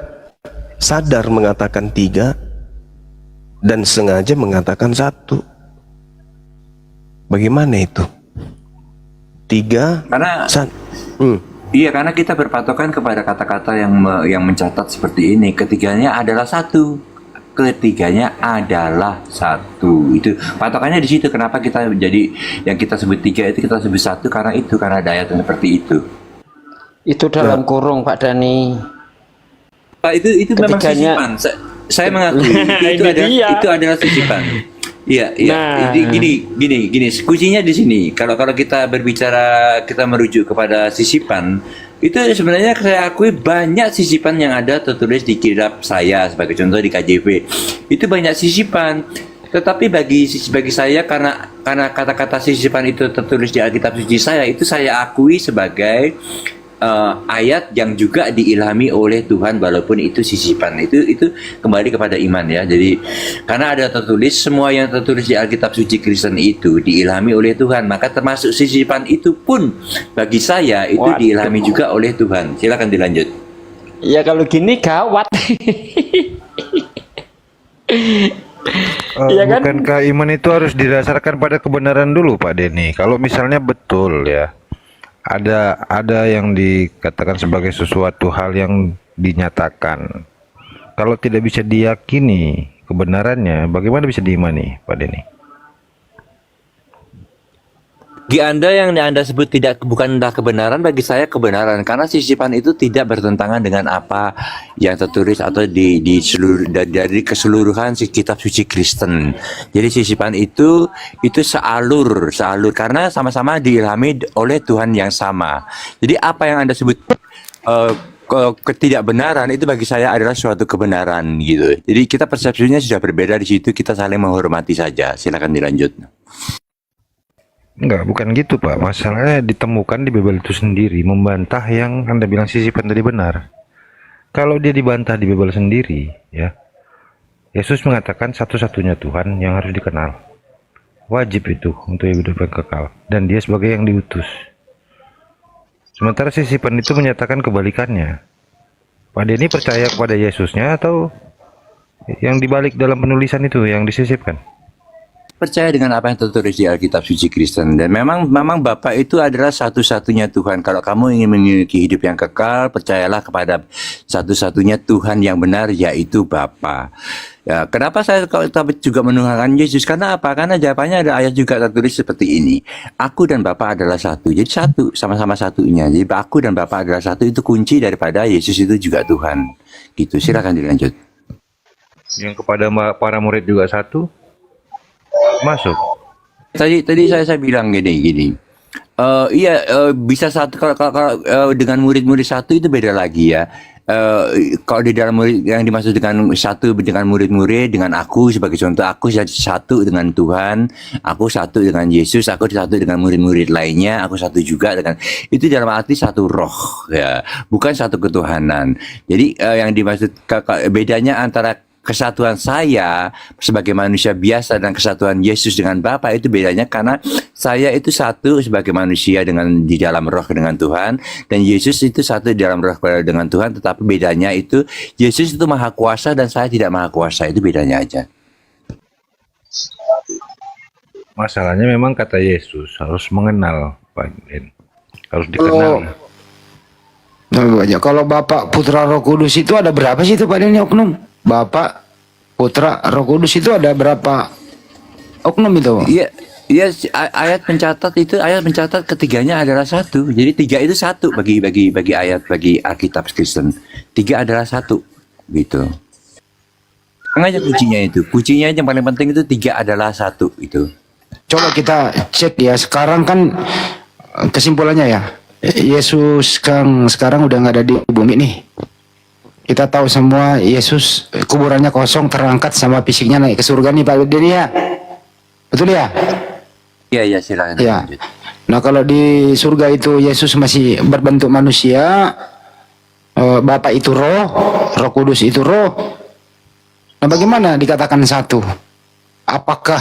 sadar mengatakan 3 dan sengaja mengatakan 1. Bagaimana itu? 3 Karena Hmm. Iya, karena kita berpatokan kepada kata-kata yang mencatat seperti ini. Ketiganya adalah satu. Ketiganya adalah satu. Itu patokannya di situ. Kenapa kita jadi yang kita sebut 3 itu kita sebut satu, karena ada ayat yang seperti itu. Itu dalam kurung, Pak Dani. Pak, itu memang Ketiganya- sisipan. Saya mengakui itu adalah sisipan. Iya. Nah. Gini. Kuncinya di sini. Kalau kita berbicara, kita merujuk kepada sisipan, itu sebenarnya saya akui banyak sisipan yang ada tertulis di kitab saya, sebagai contoh di KJV. Itu banyak sisipan. Tetapi bagi saya, karena kata-kata sisipan itu tertulis di Alkitab suci saya, itu saya akui sebagai ayat yang juga diilhami oleh Tuhan, walaupun itu sisipan. Itu kembali kepada iman ya. Jadi karena ada tertulis, semua yang tertulis di Alkitab suci Kristen itu diilhami oleh Tuhan, maka termasuk sisipan itu pun bagi saya itu Waduh. diilhami juga oleh Tuhan. Silakan dilanjut. Ya kalau gini gawat. Iya kan? Bukankah iman itu harus didasarkan pada kebenaran dulu, Pak Denny? Kalau misalnya betul ya, ada yang dikatakan sebagai sesuatu hal yang dinyatakan. Kalau tidak bisa diyakini kebenarannya, bagaimana bisa diimani, Pak Denny? Bagi Anda yang Anda sebut bukanlah kebenaran, bagi saya kebenaran, karena sisipan itu tidak bertentangan dengan apa yang tertulis atau dari keseluruhan kitab suci Kristen. Jadi sisipan itu sealur karena sama-sama diilhami oleh Tuhan yang sama. Jadi apa yang Anda sebut ketidakbenaran itu bagi saya adalah suatu kebenaran gitu. Jadi kita persepsinya sudah berbeda di situ, kita saling menghormati saja. Silakan dilanjut. Enggak, bukan gitu, Pak. Masalahnya ditemukan di Bible itu sendiri membantah yang Anda bilang sisipan tadi benar. Kalau dia dibantah di Bible sendiri, ya, Yesus mengatakan satu-satunya Tuhan yang harus dikenal. Wajib itu untuk hidup yang kekal, dan dia sebagai yang diutus. Sementara sisipan itu menyatakan kebalikannya. Pak Denny percaya kepada Yesusnya atau yang dibalik dalam penulisan itu yang disisipkan? Percaya dengan apa yang tertulis di Alkitab suci Kristen, dan memang Bapa itu adalah satu-satunya Tuhan. Kalau kamu ingin memiliki hidup yang kekal, percayalah kepada satu-satunya Tuhan yang benar, yaitu Bapa. Ya, kenapa saya tapi juga menuhankan Yesus? Karena apa? Karena jawabannya ada ayat juga tertulis seperti ini. Aku dan Bapa adalah satu. Jadi satu, sama-sama satunya. Jadi aku dan Bapa adalah satu, itu kunci daripada Yesus itu juga Tuhan. Gitu. Silakan dilanjut. Yang kepada para murid juga satu, masuk. Tadi saya bilang gini. Bisa satu kalau dengan murid-murid satu itu beda lagi ya. Kalau di dalam murid yang dimaksud dengan satu dengan murid-murid, dengan aku sebagai contoh, aku satu dengan Tuhan, aku satu dengan Yesus, aku satu dengan murid-murid lainnya, aku satu juga dengan itu dalam arti satu roh ya, bukan satu ketuhanan. Jadi yang dimaksud bedanya antara kesatuan saya sebagai manusia biasa dan kesatuan Yesus dengan Bapa itu bedanya karena saya itu satu sebagai manusia di dalam roh dengan Tuhan, dan Yesus itu satu di dalam roh dengan Tuhan, tetapi bedanya itu Yesus itu maha kuasa dan saya tidak maha kuasa, itu bedanya aja. Masalahnya memang kata Yesus harus mengenal, Pak Den. Harus dikenal. Kalau Bapak, Putra, Roh Kudus itu ada berapa sih itu Pak Den oknum? Bapak, Putra, Roh Kudus itu ada berapa oknum itu? Iya, ayat mencatat ketiganya adalah satu. Jadi tiga itu satu bagi Alkitab Kristen. Tiga adalah satu, gitu. Makanya kuncinya itu. Kuncinya yang paling penting itu tiga adalah satu itu. Coba kita cek ya. Sekarang kan kesimpulannya ya, Yesus sekarang udah nggak ada di bumi nih. Kita tahu semua Yesus kuburannya kosong, terangkat sama fisiknya naik ke surga nih Pak Deni ya. Betul ya? Iya, silakan. Ya. Nah kalau di surga itu Yesus masih berbentuk manusia, Bapa itu roh, Roh Kudus itu roh. Nah bagaimana dikatakan satu? Apakah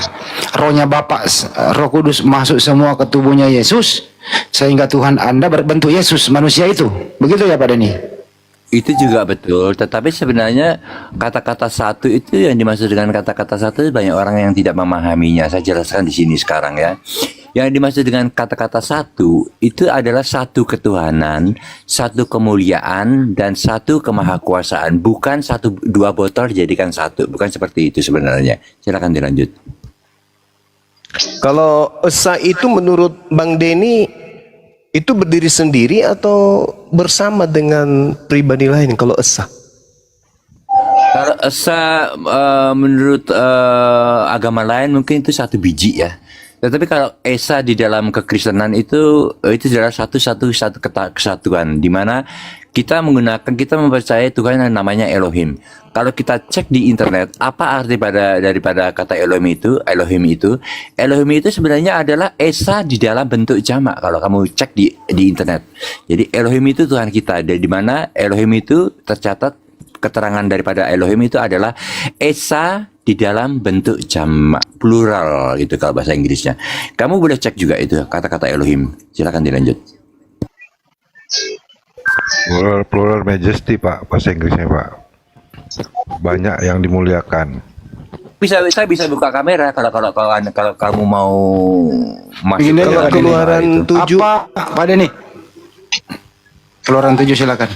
rohnya Bapa, Roh Kudus masuk semua ke tubuhnya Yesus sehingga Tuhan Anda berbentuk Yesus manusia itu? Begitu ya Pak Deni? Itu juga betul, tetapi sebenarnya kata-kata satu itu yang dimaksud dengan kata-kata satu banyak orang yang tidak memahaminya. Saya jelaskan di sini sekarang ya. Yang dimaksud dengan kata-kata satu itu adalah satu ketuhanan, satu kemuliaan, dan satu kemahakuasaan. Bukan dua botol dijadikan satu, bukan seperti itu sebenarnya. Silakan dilanjut. Kalau Esa itu menurut Bang Denny itu berdiri sendiri atau bersama dengan pribadi lain kalau Esa? Kalau Esa menurut agama lain mungkin itu satu biji ya. Tetapi kalau Esa di dalam kekristenan itu adalah satu kesatuan, di mana kita mempercayai Tuhan yang namanya Elohim. Kalau kita cek di internet, apa arti daripada kata Elohim itu? Elohim itu sebenarnya adalah Esa di dalam bentuk jamak. Kalau kamu cek di internet. Jadi Elohim itu Tuhan kita. Di mana Elohim itu tercatat keterangan daripada Elohim itu adalah Esa di dalam bentuk jamak, plural gitu kalau bahasa Inggrisnya. Kamu boleh cek juga itu kata-kata Elohim. Silakan dilanjut. Plural majesty Pak, bahasa Inggrisnya Pak. Banyak yang dimuliakan. Saya bisa buka kamera kalau kamu mau masuk. Ini kalau Keluaran 7 apa Pak Deni? Keluaran 7 silakan.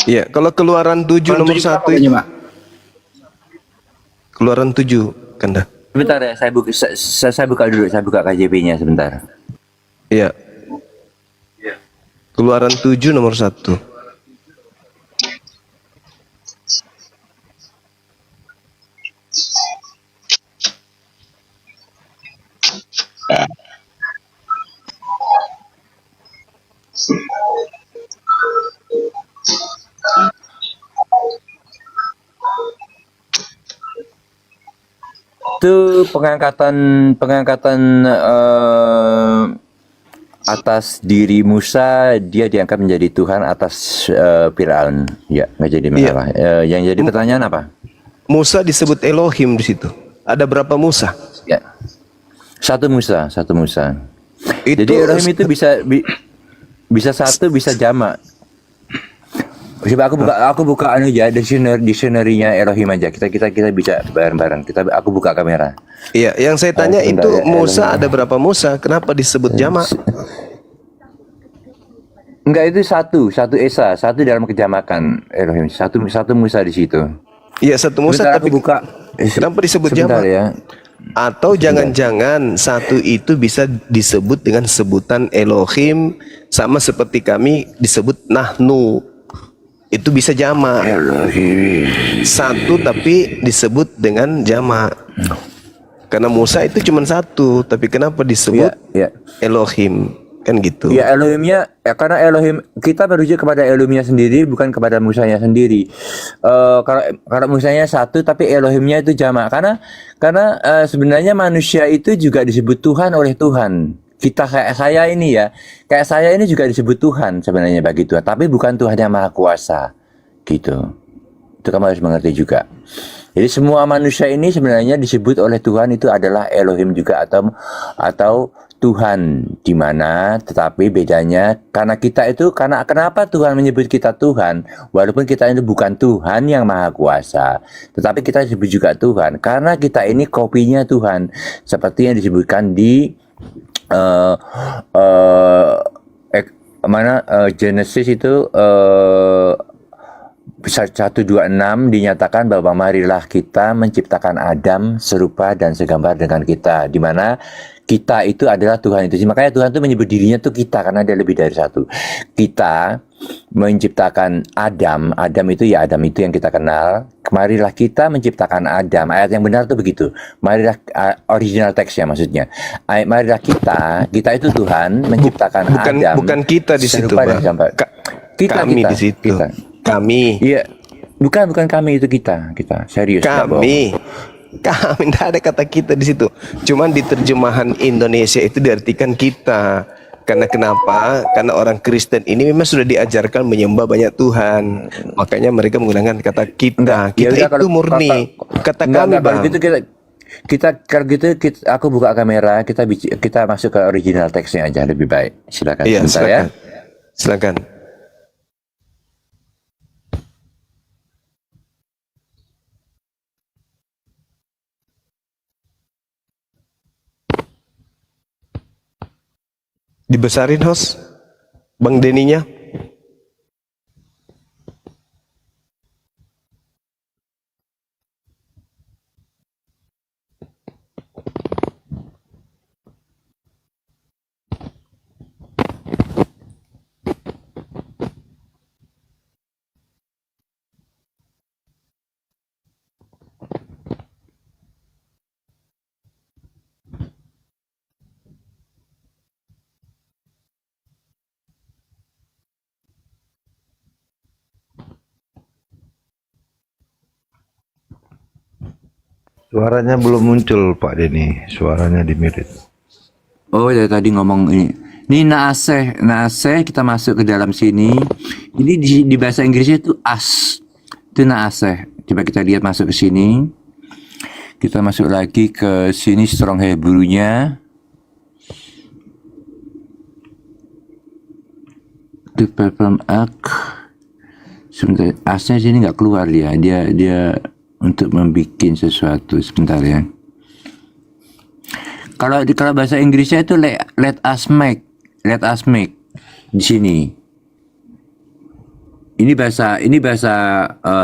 Iya, kalau Keluaran 7 nomor 1 ini, Pak. Keluaran 7 Kanda. Sebentar ya, saya buka dulu, saya buka KJP-nya sebentar. Iya. Keluaran 7 nomor 1. Itu pengangkatan atas diri Musa, dia diangkat menjadi Tuhan atas Firaun. Ya, nggak jadi masalah. Yang jadi pertanyaan apa? Musa disebut Elohim di situ. Ada berapa Musa? Ya. Satu Musa. Itu Jadi Elohim itu bisa satu, bisa jamak. Coba aku buka dictionary-nya Elohim aja. Kita bisa bareng-bareng. Aku buka kamera. Iya, yang saya tanya itu ya, Musa Elohim. ada berapa Musa? Kenapa disebut jamak? Enggak, itu satu Esa, satu dalam kejamakan Elohim. Satu Musa di situ. Iya, satu Musa, Sebentar tapi aku buka. kenapa disebut Sebentar jamak? ya. Atau jangan-jangan satu itu bisa disebut dengan sebutan Elohim, sama seperti kami disebut Nahnu, itu bisa jamak. Satu tapi disebut dengan jamak. Karena Musa itu cuma satu, tapi kenapa disebut Ya. Elohim? Kan gitu. Ya Elohimnya, karena Elohim kita merujuk kepada Elohimnya sendiri, bukan kepada Musanya sendiri. Kalau Musanya satu, tapi Elohimnya itu jamak. Karena sebenarnya manusia itu juga disebut Tuhan oleh Tuhan. Kita kayak saya ini ya, kayak saya ini juga disebut Tuhan sebenarnya bagi Tuhan, tapi bukan Tuhan yang Maha Kuasa, gitu. Itu kamu harus mengerti juga. Jadi semua manusia ini sebenarnya disebut oleh Tuhan itu adalah Elohim juga atau Tuhan, di mana tetapi bedanya karena kita itu kenapa Tuhan menyebut kita Tuhan walaupun kita ini bukan Tuhan yang Maha Kuasa, tetapi kita disebut juga Tuhan karena kita ini kopinya Tuhan seperti yang disebutkan di Genesis itu 1:26 dinyatakan bahwa marilah kita menciptakan Adam serupa dan segambar dengan kita, di mana kita itu adalah Tuhan itu. Makanya Tuhan itu menyebut dirinya itu kita karena dia lebih dari satu. Kita menciptakan Adam itu ya Adam itu yang kita kenal. Marilah kita menciptakan Adam. Ayat yang benar itu begitu. Marilah original teksnya maksudnya. Marilah kita itu Tuhan menciptakan Adam. Bukan kita di situ, serupa dan Bang. segambar. Kami di situ. Kita. Kami. Iya. Bukan kami, itu kita. Serius. Kami tidak ada kata kita di situ. Cuman di terjemahan Indonesia itu diartikan kita. Karena kenapa? Karena orang Kristen ini memang sudah diajarkan menyembah banyak Tuhan. Makanya mereka menggunakan kata kita. Kita itu murni. Kata kami, Bang. Kalau gitu aku buka kamera, kita masuk ke original teksnya aja lebih baik. Silakan. Iya, sebentar ya. Silakan. Dibesarin host Bang Deninya. Suaranya belum muncul Pak Denny, suaranya di mute. Oh, dari tadi ngomong ini. Ini naaseh kita masuk ke dalam sini. Ini di bahasa Inggrisnya itu as. Itu naaseh. Coba kita lihat masuk ke sini. Kita masuk lagi ke sini strong Hebrew-nya. To perform act. Sebentar, asnya sini nggak keluar dia untuk membuat sesuatu. Sebentar ya. Kalau bahasa Inggrisnya itu let us make di sini. Ini bahasa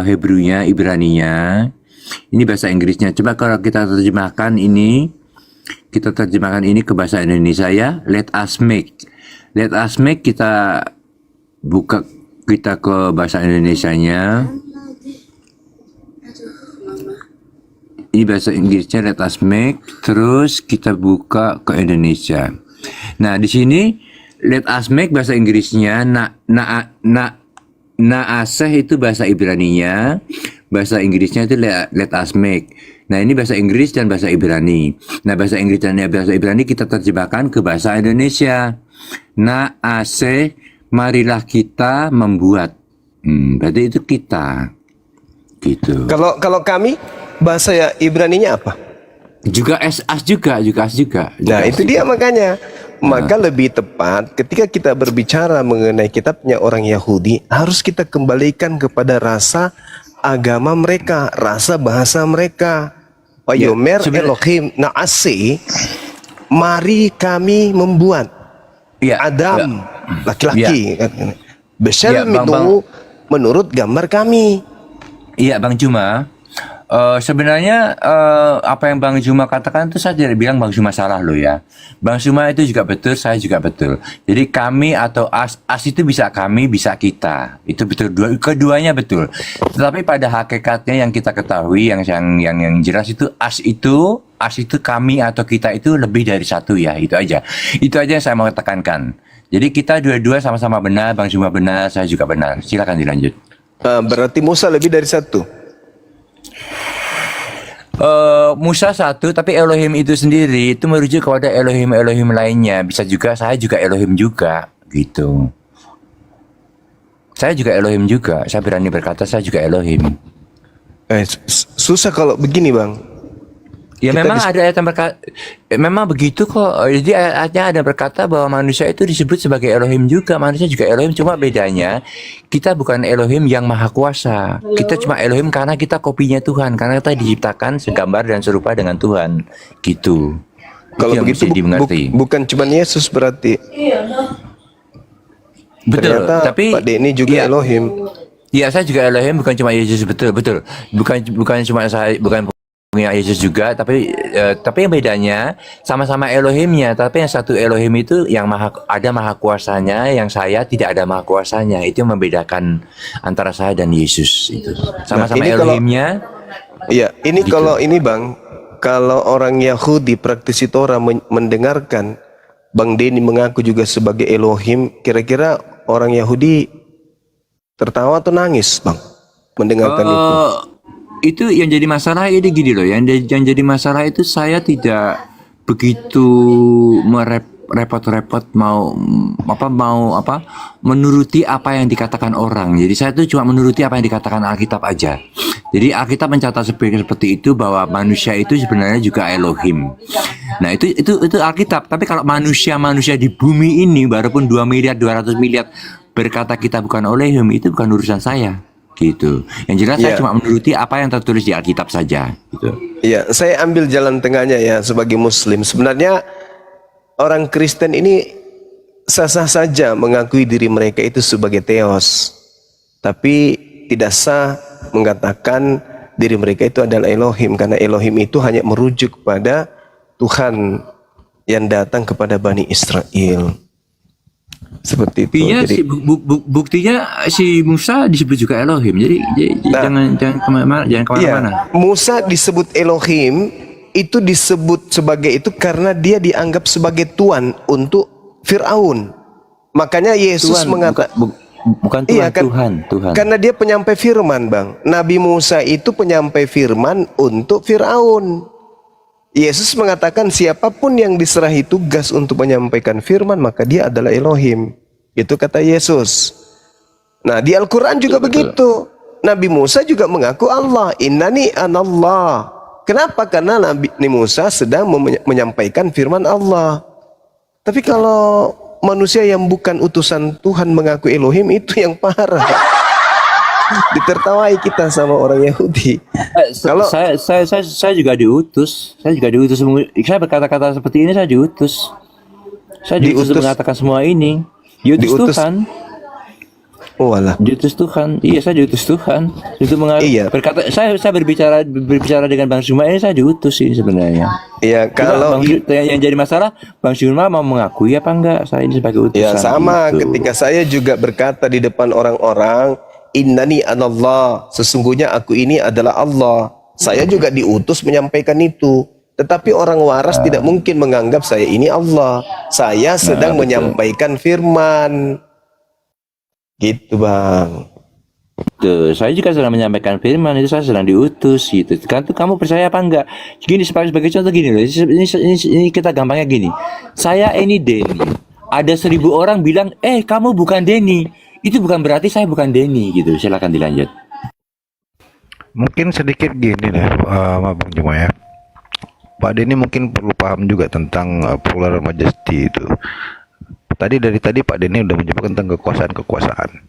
Hebrew-nya, Ibrani-nya. Ini bahasa Inggrisnya. Coba kalau kita terjemahkan ini ke bahasa Indonesia ya. Let us make kita buka ke bahasa Indonesianya. Ini bahasa Inggrisnya let us make, terus kita buka ke Indonesia. Nah, di sini let us make bahasa Inggrisnya, naaseh itu bahasa Ibraninya, bahasa Inggrisnya itu let us make. Nah, ini bahasa Inggris dan bahasa Ibrani. Nah, bahasa Inggris dan bahasa Ibrani kita terjemahkan ke bahasa Indonesia. Naaseh, marilah kita membuat. Berarti itu kita. Gitu. Kalau kami bahasa Ibraninya apa? Juga as juga. Nah, itu dia makanya. Maka lebih tepat ketika kita berbicara mengenai kitabnya orang Yahudi, harus kita kembalikan kepada rasa agama mereka, rasa bahasa mereka. Wayomer Elohim naasi, mari kami membuat Adam laki-laki. Besar itu menurut gambar kami. Iya, Bang Juma. Sebenarnya apa yang Bang Zuma katakan itu saya tidak bilang Bang Zuma salah loh ya. Bang Zuma itu juga betul, saya juga betul. Jadi kami atau as itu bisa kami, bisa kita. Itu betul, keduanya betul. Tetapi pada hakikatnya yang kita ketahui yang jelas itu as itu kami atau kita itu lebih dari satu ya, itu aja. Itu aja yang saya mau tekankan. Jadi kita dua-dua sama-sama benar, Bang Zuma benar, saya juga benar. Silakan dilanjut. Berarti Musa lebih dari satu. Musa satu, tapi Elohim itu sendiri itu merujuk kepada Elohim lainnya. Bisa juga saya juga Elohim juga, gitu. Saya juga Elohim juga. Saya berani berkata saya juga Elohim. Susah kalau begini, Bang. Ya memang ada ayat yang berkata, memang begitu kok. Jadi ayatnya ada berkata bahwa manusia itu disebut sebagai Elohim juga. Manusia juga Elohim, cuma bedanya kita bukan Elohim yang maha kuasa. Kita cuma Elohim karena kita kopinya Tuhan, karena kita diciptakan segambar dan serupa dengan Tuhan. Gitu. Kalau begitu bukan cuma Yesus berarti. Betul. Ternyata Tapi Pak Denny juga Elohim. Iya, saya juga Elohim, bukan cuma Yesus, betul. Bukan cuma saya, bukan punya Yesus juga, tapi yang bedanya sama-sama Elohimnya, tapi yang satu Elohim itu yang ada maha kuasanya, yang saya tidak ada maha kuasanya. Itu yang membedakan antara saya dan Yesus itu. Sama-sama Elohimnya. Iya, ini gitu. Kalau ini Bang, kalau orang Yahudi praktisi Torah mendengarkan Bang Denny mengaku juga sebagai Elohim, kira-kira orang Yahudi tertawa atau nangis, Bang, mendengarkan itu? Itu yang jadi masalah ini gini loh, yang jadi masalah itu saya tidak begitu repot-repot mau menuruti apa yang dikatakan orang. Jadi saya itu cuma menuruti apa yang dikatakan Alkitab aja. Jadi Alkitab mencatat seperti itu bahwa manusia itu sebenarnya juga Elohim. Nah, itu Alkitab. Tapi kalau manusia di bumi ini walaupun 2 miliar 200 miliar berkata kita bukan Elohim, itu bukan urusan saya. Gitu. Yang jelas saya cuma menuruti apa yang tertulis di Alkitab saja. Gitu. Iya, saya ambil jalan tengahnya ya sebagai Muslim. Sebenarnya orang Kristen ini sah-sah saja mengakui diri mereka itu sebagai Theos, tapi tidak sah mengatakan diri mereka itu adalah Elohim, karena Elohim itu hanya merujuk kepada Tuhan yang datang kepada Bani Israel. Seperti itu. Jadi, buktinya si Musa disebut juga Elohim. Jadi jangan kemana-mana. Musa disebut Elohim itu disebut sebagai itu karena dia dianggap sebagai Tuhan untuk Fir'aun. Makanya Yesus mengatakan bukan Tuhan, Tuhan. Karena dia penyampai firman, Bang. Nabi Musa itu penyampai firman untuk Fir'aun. Yesus mengatakan siapapun yang diserahi tugas untuk menyampaikan firman, maka dia adalah Elohim. Itu kata Yesus. Nah, di Al-Quran juga begitu. Nabi Musa juga mengaku Allah. Innani anallah. Kenapa? Karena Nabi Musa sedang menyampaikan firman Allah. Tapi kalau manusia yang bukan utusan Tuhan mengaku Elohim, itu yang parah. Ditertawai kita sama orang Yahudi. Kalau saya juga diutus. Saya berkata-kata seperti ini, saya diutus. Saya diutus mengatakan semua ini. Diutus Tuhan. Oh alah. Diutus Tuhan. Iya, saya diutus Tuhan. Itu berkata saya berbicara dengan Bang Zuma ini, saya diutus sih sebenarnya. Iya, kalau yang jadi masalah Bang Zuma mau mengakui apa enggak saya ini sebagai utusan. Ya sama gitu. Ketika saya juga berkata di depan orang-orang, innani anallah, sesungguhnya aku ini adalah Allah. Saya juga diutus menyampaikan itu. Tetapi orang waras tidak mungkin menganggap saya ini Allah. Saya sedang menyampaikan firman. Gitu, Bang. Tuh, saya juga sedang menyampaikan firman, itu saya sedang diutus gitu. Kan tuh kamu percaya apa enggak? Gini sebagai contoh gini loh. Ini kita gampangnya gini. Saya ini Denny. Ada 1000 orang bilang, kamu bukan Denny. Itu bukan berarti saya bukan Denny gitu. Silakan dilanjut. Mungkin sedikit gini deh, Bang Juma ya. Pak Denny mungkin perlu paham juga tentang plural majesty itu. Dari tadi Pak Denny udah menyebutkan tentang kekuasaan.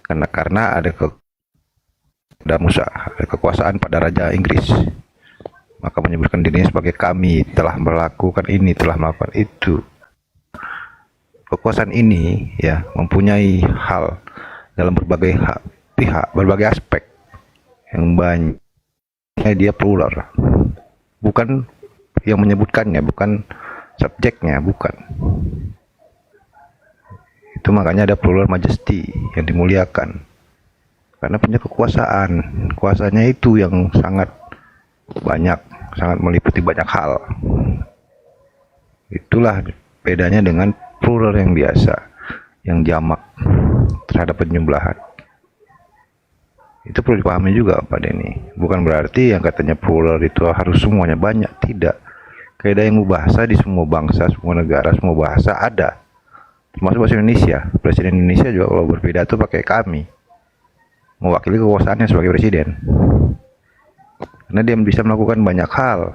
Karena ada Musa, ada kekuasaan pada Raja Inggris. Maka menyebutkan dirinya sebagai kami telah melakukan ini, telah melakukan itu. Kekuasaan ini ya mempunyai hal dalam berbagai pihak, berbagai aspek. yang banyak dia plural, bukan yang menyebutkannya, bukan subjeknya, bukan. Itu makanya ada plural majesty yang dimuliakan, karena punya kekuasaan. Kuasanya itu yang sangat banyak, sangat meliputi banyak hal. Itulah bedanya dengan plural yang biasa, yang jamak terhadap penjumlahan. Itu perlu dipahami juga Pak Denny. Bukan berarti yang katanya plural itu harus semuanya banyak, tidak. Kaidah yang bahasa di semua bangsa, semua negara, semua bahasa ada. Termasuk bahasa Indonesia. Presiden Indonesia juga kalau berpidato pakai kami, mewakili kekuasaannya sebagai presiden. Karena dia bisa melakukan banyak hal.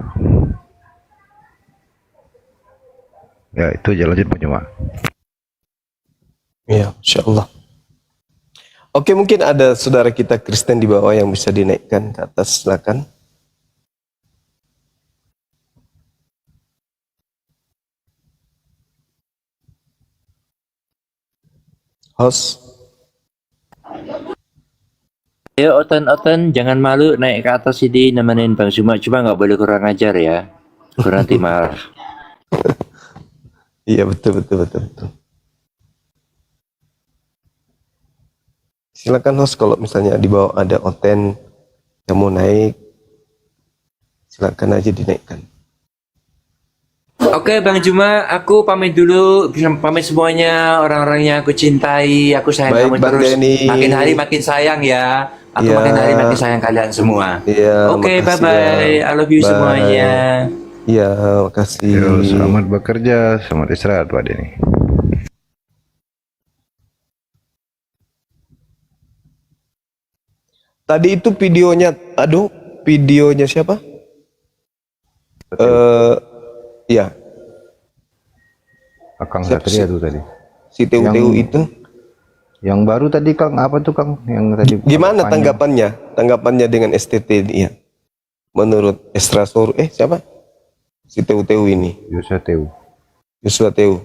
Ya itu lanjut Pak Juma. Ya, Insya Allah. Oke, mungkin ada saudara kita Kristen di bawah yang bisa dinaikkan ke atas, silakan. Host. Ya Oten, jangan malu naik ke atas sini nemenin Bang Juma, cuma nggak boleh kurang ajar ya. Kurang nanti marah. Iya, betul. Silakan host, kalau misalnya di bawah ada Oten yang mau naik, silakan aja dinaikkan. Oke Bang Juma, aku pamit dulu, pamit semuanya orang-orang yang aku cintai, aku sayang Baik, kamu Bang terus. Denny. Makin hari makin sayang ya. Aku Iya. makin hari makin sayang kalian semua. Iya, Oke, makasih bye-bye. ya. I love you Bye. semuanya. Iya, makasih. Yo, selamat bekerja, selamat istirahat Pak Denny. Tadi itu videonya siapa? Ya, Akang Siap, Satria siap. tuh tadi. si TU itu. Yang baru tadi Kang, apa tuh Kang? Yang tadi Gimana panjang. tanggapannya? Tanggapannya dengan STT dia? Menurut Estrasur, siapa? Si TU ini, Yusuf Teu. Yusua TU.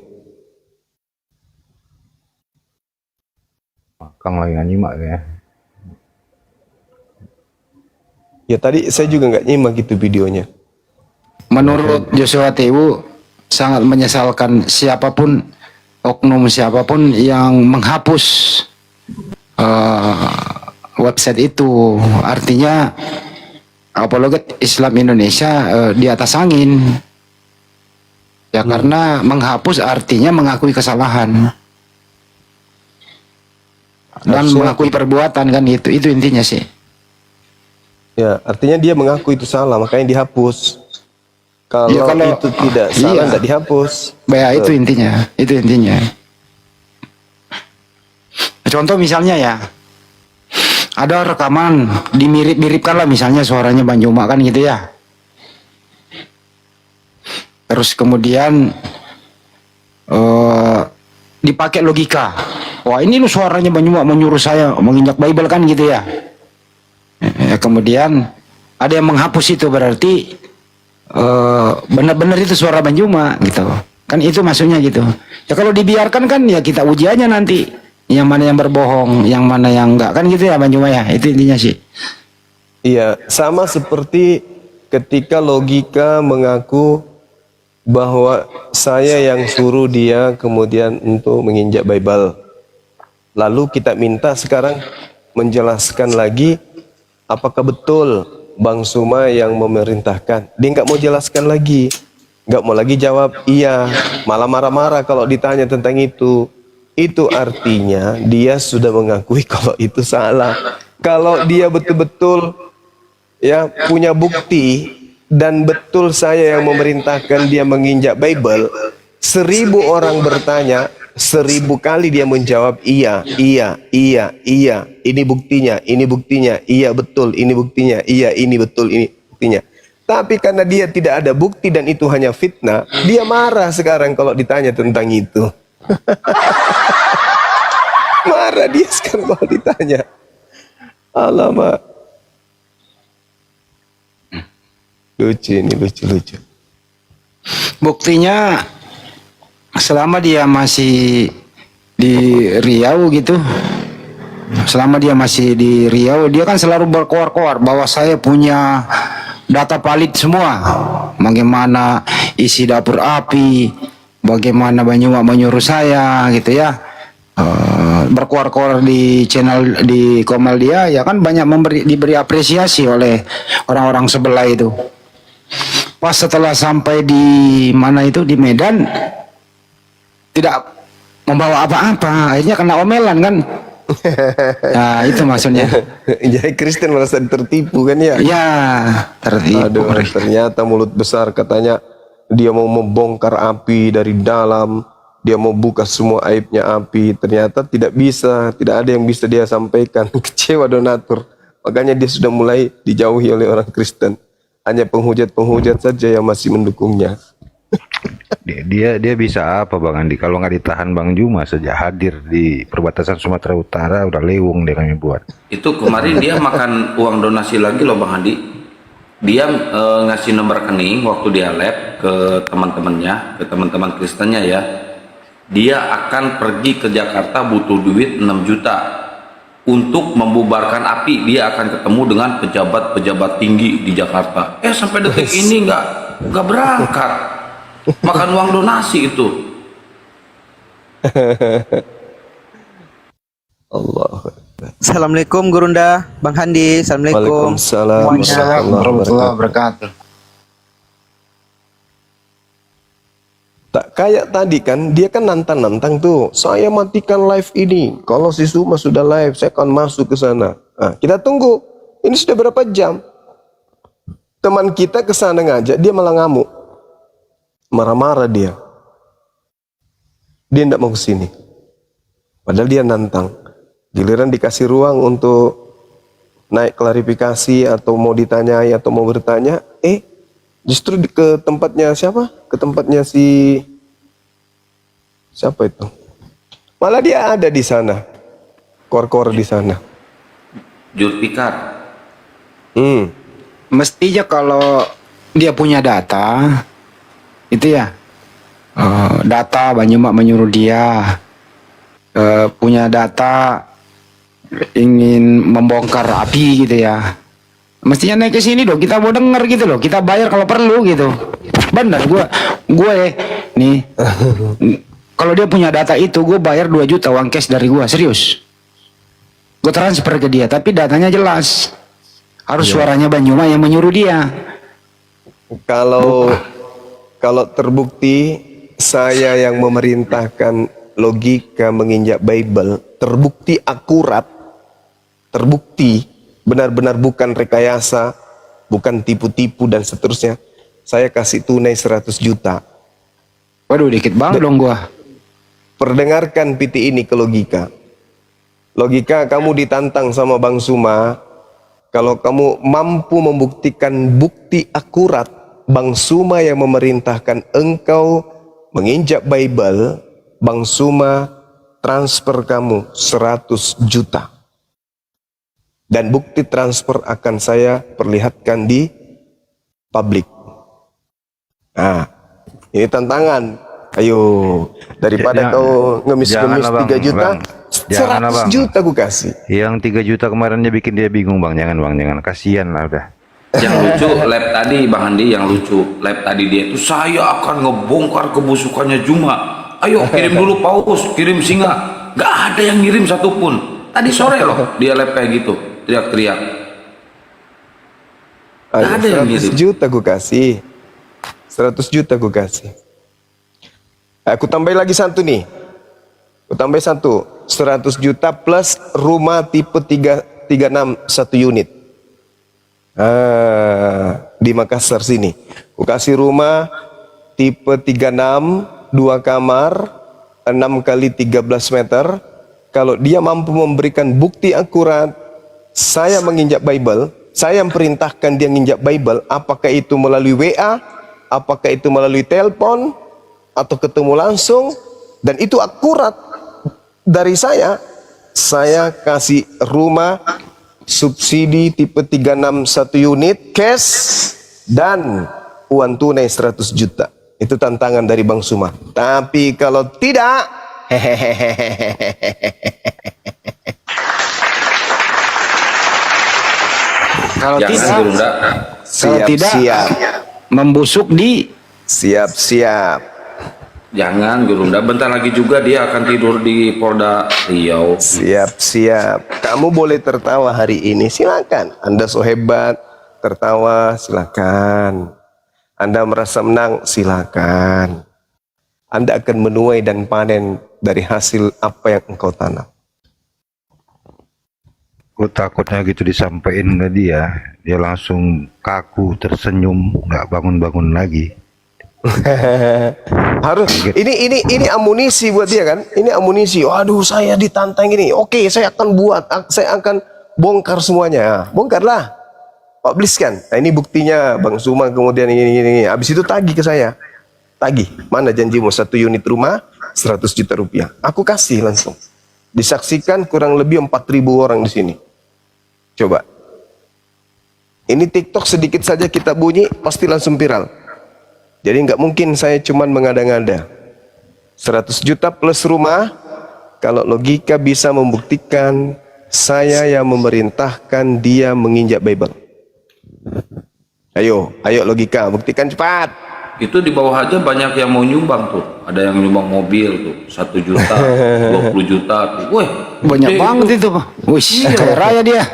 Kang lagi nggak nyimak ya. Ya tadi saya juga nggak nyimak gitu videonya. Menurut Joshua Tewu sangat menyesalkan siapapun, oknum siapapun yang menghapus website itu. Artinya apologet Islam Indonesia di atas angin. Ya karena menghapus artinya mengakui kesalahan dan Harusnya- mengakui perbuatan, kan itu intinya sih. Ya, artinya dia mengaku itu salah, makanya dihapus. Kalau, Ya, kalau- itu tidak salah, iya. nggak dihapus. Ya itu intinya, Contoh misalnya ya, ada rekaman dimirip-miripkan lah, misalnya suaranya Bang Juma kan gitu ya. Terus kemudian dipakai logika, wah ini lu suaranya Bang Juma menyuruh saya menginjak Bible kan gitu ya. Kemudian ada yang menghapus itu, berarti benar-benar itu suara Bang Juma gitu kan, itu maksudnya gitu ya. Kalau dibiarkan kan ya kita uji aja nanti yang mana yang berbohong, yang mana yang enggak, kan gitu ya Bang Juma ya, itu intinya sih. Iya, sama seperti ketika logika mengaku bahwa saya yang suruh dia kemudian untuk menginjak Bible. Lalu kita minta sekarang menjelaskan lagi apakah betul Bang Suma yang memerintahkan. Dia nggak mau jelaskan lagi, nggak mau lagi jawab iya, malah marah-marah kalau ditanya tentang itu. Itu artinya dia sudah mengakui kalau itu salah. Kalau dia betul-betul ya punya bukti dan betul saya yang memerintahkan dia menginjak Bible, 1000 orang bertanya, 1000 kali dia menjawab iya, ini buktinya, iya betul, ini buktinya, iya ini betul, ini buktinya. Tapi karena dia tidak ada bukti dan itu hanya fitnah, dia marah sekarang kalau ditanya tentang itu. Marah dia sekarang kalau ditanya. Alamak. Lucu ini, lucu. Buktinya selama dia masih di Riau gitu, Selama dia masih di Riau, dia kan selalu berkoar-koar bahwa saya punya data valid semua. Bagaimana isi dapur api, bagaimana Banyumak menyuruh saya gitu ya. Berkoar-koar di channel di Komal dia ya kan banyak diberi apresiasi oleh orang-orang sebelah itu. Pas setelah sampai di mana itu di Medan tidak membawa apa-apa, akhirnya kena omelan kan. Nah itu maksudnya. Jadi Kristen merasa tertipu kan ya? Ya tertipu. Aduh, ternyata mulut besar katanya dia mau membongkar api dari dalam, dia mau buka semua aibnya api, ternyata tidak bisa, tidak ada yang bisa dia sampaikan. Kecewa donatur, makanya dia sudah mulai dijauhi oleh orang Kristen. Hanya penghujat-penghujat saja yang masih mendukungnya. Dia bisa apa Bang Andi kalau nggak ditahan Bang Juma sejak hadir di perbatasan Sumatera Utara udah lewung dia kami buat. Itu kemarin dia makan uang donasi lagi loh Bang Andi. Dia ngasih nomor rekening waktu dia lab ke teman-temannya, ke teman-teman Kristennya ya. Dia akan pergi ke Jakarta butuh duit 6 juta untuk membubarkan api. Dia akan ketemu dengan pejabat-pejabat tinggi di Jakarta. Sampai detik ini nggak berangkat. Makan uang donasi itu. Allah. Assalamualaikum Gurunda, Bang Handi. Assalamualaikum. Waalaikumsalam warahmatullahi wabarakatuh. Tak kayak tadi kan, dia kan nantang-nantang tuh. Saya matikan live ini. Kalau si Suma sudah live, saya akan masuk ke sana. Nah, kita tunggu. Ini sudah berapa jam? Teman kita ke sana ngajak, dia malah ngamuk. Marah-marah dia. Dia tidak mau ke sini. Padahal dia nantang. Giliran dikasih ruang untuk naik klarifikasi atau mau ditanyai atau mau bertanya, justru ke tempatnya siapa? Ke tempatnya siapa itu? Malah dia ada di sana. Kor-kor di sana. Julfikar. Mestinya kalau dia punya data itu ya, data Banyumak menyuruh dia, punya data ingin membongkar api gitu ya, mestinya naik ke sini dong, kita mau denger gitu loh, kita bayar kalau perlu gitu. Bener gue nih kalau dia punya data itu gue bayar 2 juta uang cash dari gue, serius. Gue transfer ke dia, tapi datanya jelas. Harus suaranya Banyumak yang menyuruh dia. Kalau terbukti saya yang memerintahkan logika menginjak Bible, terbukti akurat, terbukti benar-benar bukan rekayasa, bukan tipu-tipu dan seterusnya, saya kasih tunai 100 juta. Waduh, dikit banget dong gua. Perdengarkan PT ini ke logika. Logika, kamu ditantang sama Bang Suma. Kalau kamu mampu membuktikan bukti akurat Bang Suma yang memerintahkan engkau menginjak Bible, Bang Suma transfer kamu 100 juta. Dan bukti transfer akan saya perlihatkan di publik. Nah, ini tantangan. Ayo, daripada kau ngemis-ngemis 3 juta, 100 juta aku kasih. Yang 3 juta kemarinnya bikin dia bingung Bang, jangan. Kasihan lah udah. Yang lucu lab tadi Bang Andi, yang lucu lab tadi dia itu, saya akan ngebongkar kebusukannya Juma. Ayo kirim dulu paus, kirim singa. Gak ada yang ngirim satupun. Tadi sore loh dia lab kayak gitu, teriak-teriak. Gak ada yang ngirim. 100 juta aku kasih. 100 juta aku kasih. Aku tambah lagi satu nih. Aku tambah satu. 100 juta plus rumah tipe 336 1 unit. Di Makassar sini. Aku kasih rumah tipe 36 2 kamar 6 kali 13 meter. Kalau dia mampu memberikan bukti akurat saya menginjak Bible, saya perintahkan dia menginjak Bible, apakah itu melalui WA, apakah itu melalui telepon atau ketemu langsung, dan itu akurat dari saya kasih rumah subsidi tipe 36 1 unit cash dan uang tunai 100 juta. Itu tantangan dari Bang Suma. Tapi kalau tidak, Kalau Jangan tidak, Gurunda. kalau tidak membusuk di Siap. Jangan Gurunda. Bentar lagi juga dia akan tidur di Polda Riau. Siap. Kamu boleh tertawa hari ini, silakan. Anda so hebat, tertawa, silakan. Anda merasa menang, silakan. Anda akan menuai dan panen dari hasil apa yang engkau tanam. Gue takutnya gitu disampaikan ke dia langsung kaku, tersenyum, nggak bangun-bangun lagi. Harus ini amunisi buat dia kan. Ini amunisi. Waduh, saya ditantang gini. Oke, saya akan saya akan bongkar semuanya. Bongkarlah, publiskan. Nah, ini buktinya Bang Suma kemudian ini. Habis itu tagih ke saya. Tagih, mana janjimu 1 unit rumah 100 juta rupiah. Aku kasih langsung. Disaksikan kurang lebih 4.000 orang di sini. Coba. Ini TikTok sedikit saja kita bunyi pasti langsung viral. Jadi nggak mungkin saya cuman mengada-ngada. 100 juta plus rumah, kalau logika bisa membuktikan saya yang memerintahkan dia menginjak Bible. Ayo logika, buktikan cepat. Itu di bawah aja banyak yang mau nyumbang tuh. Ada yang nyumbang mobil tuh 1 juta, 20 juta tuh. Weh, banyak banget itu, Pak. Wih, kaya raya dia.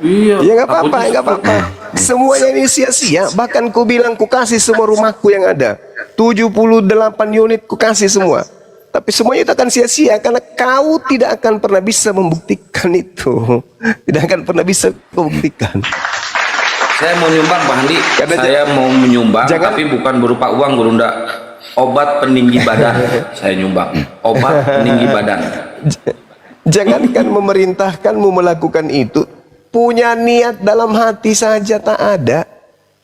Iya. Ya nggak apa-apa. Semuanya ini sia-sia. Bahkan ku bilang ku kasih semua rumahku yang ada. 78 unit ku kasih semua. Tapi semuanya itu akan sia-sia karena kau tidak akan pernah bisa membuktikan itu. Tidak akan pernah bisa membuktikan. Saya mau nyumbang Pak Handi. Saya mau menyumbang tapi bukan berupa uang Gurunda. Obat peninggi badan saya nyumbang. Obat peninggi badan. Jangankan memerintahkanmu melakukan itu, punya niat dalam hati saja tak ada,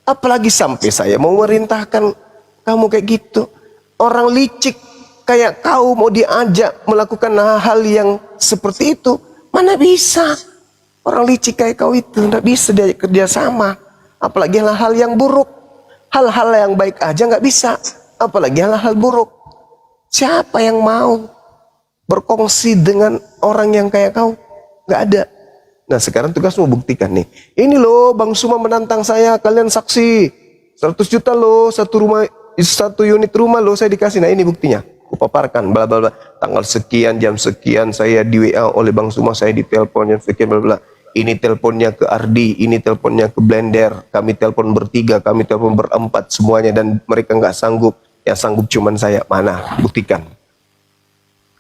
apalagi sampai saya mau memerintahkan kamu kayak gitu. Orang licik kayak kau mau diajak melakukan hal yang seperti itu, mana bisa. Orang licik kayak kau itu nggak bisa diajak kerja sama, apalagi hal-hal yang buruk. Hal-hal yang baik aja nggak bisa, apalagi hal-hal buruk. Siapa yang mau berkongsi dengan orang yang kayak kau? Nggak ada. Nah sekarang tugasmu buktikan nih. Ini loh Bang Suma menantang saya, kalian saksi. 100 juta loh, 1 unit rumah loh saya dikasih. Nah ini buktinya. Kupaparkan bla bla bla. Tanggal sekian, jam sekian saya di WA oleh Bang Suma, saya ditelepon jam sekian bla bla. Ini teleponnya ke Ardi, ini teleponnya ke Blender. Kami telepon bertiga, kami telepon berempat semuanya dan mereka nggak sanggup. Yang sanggup cuman saya. Mana? Buktikan.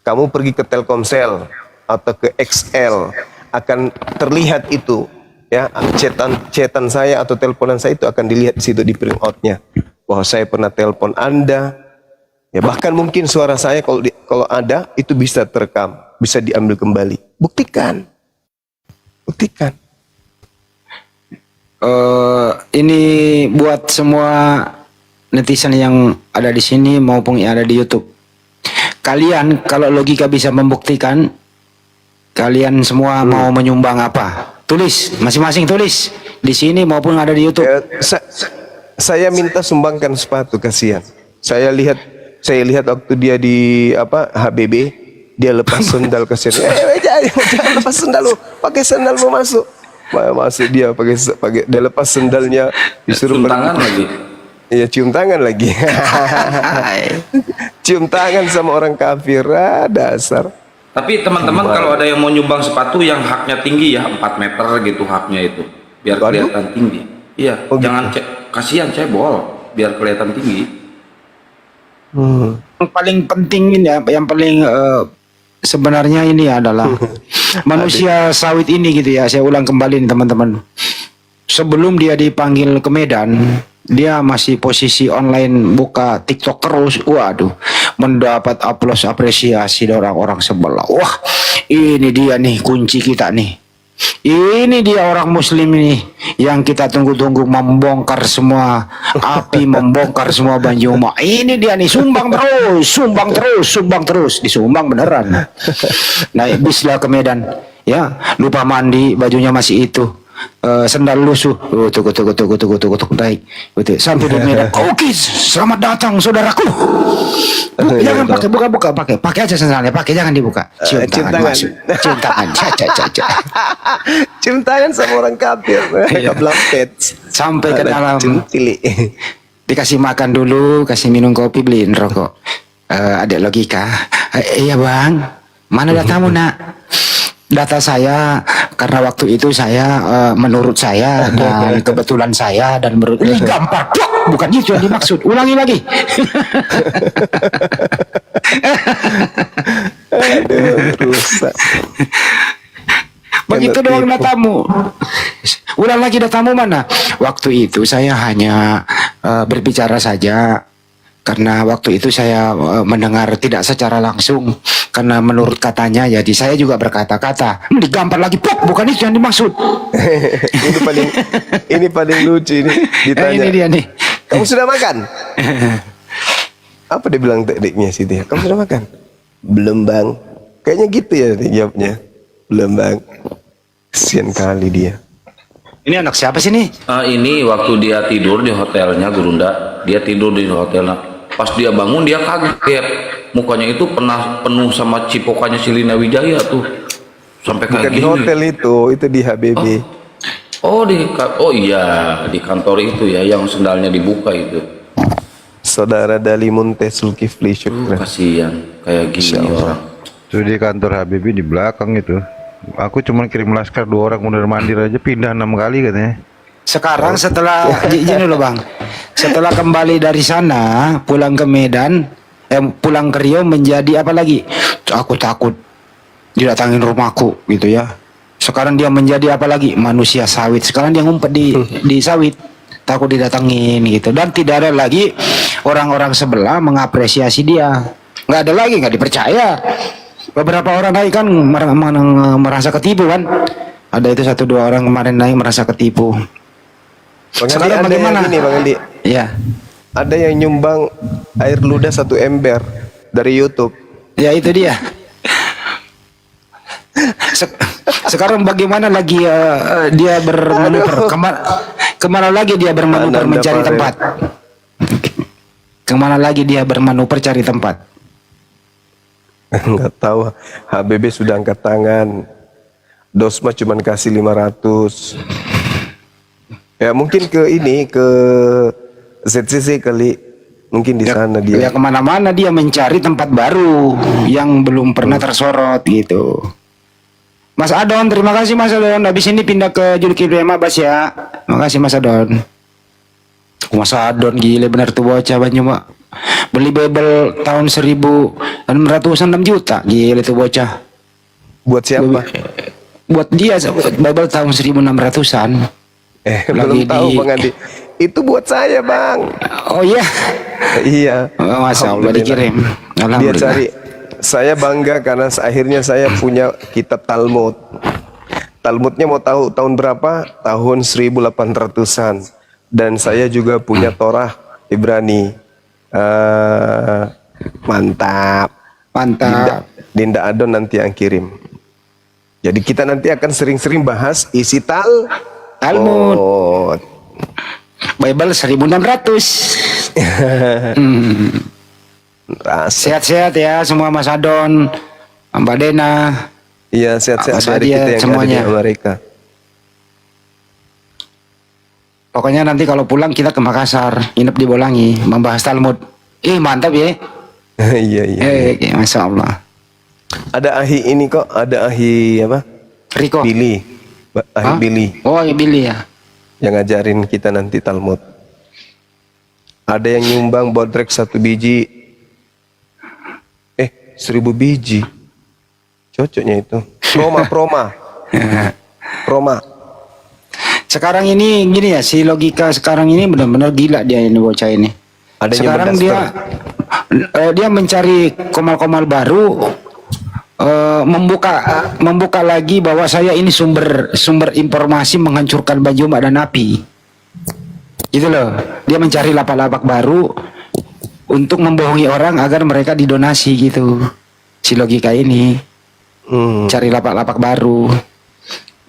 Kamu pergi ke Telkomsel atau ke XL, akan terlihat itu ya, chatan saya atau teleponan saya itu akan dilihat di situ di print out-nya bahwa saya pernah telepon Anda ya, bahkan mungkin suara saya kalau ada itu bisa terekam, bisa diambil kembali. Buktikan. Ini buat semua netizen yang ada di sini maupun yang ada di YouTube. Kalian kalau logika bisa membuktikan, kalian semua mau menyumbang apa? Tulis, masing-masing tulis di sini maupun ada di YouTube. Saya minta sumbangkan sepatu, kasihan. Saya lihat waktu dia di HBB, dia lepas sendal, kasihan. Jangan lepas sendal lu, pakai sendal mau masuk. Masuk dia pakai dia lepas sendalnya, disuruh cium tangan lagi. Iya, cium tangan lagi. Cium tangan sama orang kafir, dasar. Tapi teman-teman kalau ada yang mau nyumbang sepatu yang haknya tinggi ya, 4 meter gitu haknya itu, biar kelihatan tinggi. Iya, jangan kasihan cebol, biar kelihatan tinggi. Yang paling penting ini ya, yang paling sebenarnya ini adalah manusia sawit ini gitu ya. Saya ulang kembali nih teman-teman. Sebelum dia dipanggil ke Medan, dia masih posisi online buka TikTok terus. Waduh, mendapat aplaus apresiasi dari orang-orang sebelah. Wah, ini dia nih kunci kita nih. Ini dia orang muslim ini yang kita tunggu-tunggu membongkar semua api, membongkar semua Banjuma. Ini dia nih, sumbang terus, disumbang beneran. Naik bis lah ke Medan. Ya, lupa mandi, bajunya masih itu. sendal lusuh. Tuk naik. Gitu. Sampai di medan. Oke, selamat datang saudaraku. Jangan pakai buka-buka, pakai aja sendalnya, pakai jangan dibuka. Cium tangan. Masuk. Cium tangan. Cium tangan sama orang kafir. Kablampet. Sampai ke dalam. Centili. Dikasih makan dulu, kasih minum kopi, beliin rokok. Ada logika. Iya bang, mana datamu nak? Data saya karena waktu itu saya menurut saya dan kebetulan saya dan menurut ini gampang. Bukan itu yang dimaksud. Ulangi lagi. Aduh, rusak. Begitu doang datamu. Ulang lagi datamu mana? Waktu itu saya hanya berbicara saja. Karena waktu itu saya mendengar tidak secara langsung. Karena menurut katanya, jadi saya juga berkata-kata. Digampar lagi, bukan itu yang dimaksud. ini paling lucu ini. Ditanya, ini dia nih. Kamu sudah makan? Apa dia bilang tekniknya sih dia? Kamu sudah makan? Belum bang. Kayaknya gitu ya dia jawabnya. Belum bang. Kesian kali dia. Ini anak siapa sih nih? Ini waktu dia tidur di hotelnya Gurunda, dia tidur di hotelnya. Pas dia bangun dia kaget, mukanya itu pernah penuh sama cipokannya si Lina Wijaya tuh, sampai kayak Bukan gini. di hotel itu di HBB. Oh iya di kantor itu ya, yang sendalnya dibuka itu. Saudara Dali Munte Zulkifli Syukran. Kasihan kayak gini orang. Itu di kantor Habibie di belakang itu. Aku cuma kirim laskar 2 orang mondar mandir aja pindah 6 kali katanya. Sekarang setelah gini loh bang, setelah kembali dari sana pulang ke Medan, pulang ke Riau menjadi apa lagi? Aku takut didatangin rumahku gitu ya. Sekarang dia menjadi apa lagi? Manusia sawit. Sekarang dia ngumpet di sawit, takut didatangin gitu. Dan tidak ada lagi orang-orang sebelah mengapresiasi dia. Nggak ada lagi, nggak dipercaya. Beberapa orang naik kan merasa ketipu kan. Ada itu 1-2 orang kemarin naik merasa ketipu. Bang Andi, Sekarang ada bagaimana? yang ini Bang Andi. Ya. Ada yang nyumbang air ludah 1 ember dari YouTube. Ya itu dia. Sekarang bagaimana lagi dia bermanuver? Kemana lagi dia bermanuver mencari tempat? Kemana lagi dia bermanuver cari tempat? Enggak tahu. HBB sudah angkat tangan. Dosma cuman kasih 500. Ya mungkin ke ZCC kali. Mungkin di sana dia. Ya kemana-mana dia mencari tempat baru yang belum pernah tersorot gitu. Mas Adon, terima kasih Mas Adon. Habis ini pindah ke Julkifli Mabas ya. Makasih Mas Adon. Mas Adon gile bener tuh bocah banyak Mak. Beli Bible tahun 1606 juta. Gile tuh bocah. Buat siapa? Buat dia Bible tahun 1600-an. Belum tahu Bang Andi. Itu buat saya Bang. Oh iya. Iya. Oh, Masya Allah dikirim. Dia Alhamdulillah. cari. Saya bangga karena akhirnya saya punya kitab Talmud. Talmudnya mau tahu tahun berapa? Tahun 1800-an. Dan saya juga punya Torah Ibrani. Mantap. Dinda Adon nanti yang kirim. Jadi kita nanti akan sering-sering bahas isi Talmud. Bible 1600. Sehat-sehat ya semua Mas Adon, Mbak Dena. Iya sehat-sehat dari dia, kita yang semuanya. ada di Amerika. Pokoknya nanti kalau pulang kita ke Makassar, nginep di Bolangi, membahas Talmud. Mantap ya. Iya. Masya Allah. Ada ahi ini kok, ada ahi apa? Riko. Billy. Billy. Oh, Billy ya. Yang ngajarin kita nanti Talmud. Ada yang nyumbang bodrek 1 biji. 1000 biji. Cocoknya itu. Proma. Sekarang ini gini ya, si logika sekarang ini benar-benar gila dia ini bocah ini. Ada sekarang dia mencari komal-komal baru, membuka lagi bahwa saya ini sumber informasi menghancurkan baju mak dan api. Gitu loh. Dia mencari lapak-lapak baru untuk membohongi orang agar mereka didonasi gitu. Si logika ini. Cari lapak-lapak baru.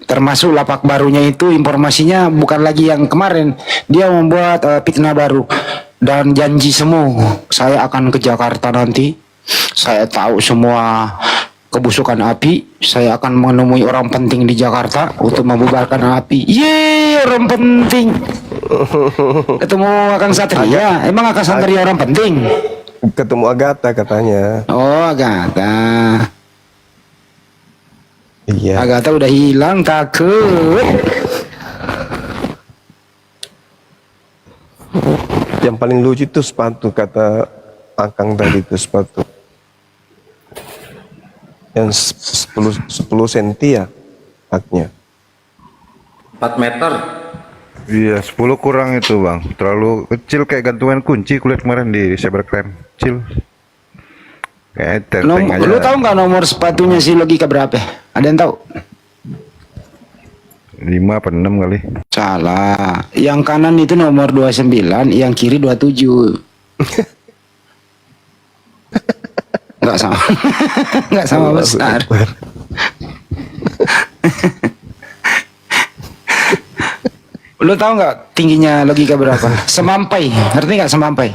Termasuk lapak barunya itu informasinya bukan lagi yang kemarin. Dia membuat fitnah baru dan janji semu. Saya akan ke Jakarta nanti. Saya tahu semua kebusukan api. Saya akan menemui orang penting di Jakarta untuk membubarkan api. Yeay, orang penting. Ketemu Akang Satria. Emang Akang Satria orang penting? Ketemu Agatha katanya. Oh, Agatha. Iya. Agatha udah hilang, takut. Yang paling lucu itu sepatu, kata Akang tadi itu sepatu. Yang 10 senti ya haknya. 4 meter. Iya, 10 kurang itu bang, terlalu kecil kayak gantungan kunci kulit kemarin di cybercrime, kecil. Kayak tenteng aja. Lu tahu nggak nomor sepatunya si Logika berapa? Ada yang tahu? 5 apa 6 kali. Salah. Yang kanan itu nomor 29, yang kiri 27. Nggak sama. Nggak sama besar. Lu tahu nggak tingginya Logika berapa? Semampai. Ngerti nggak semampai?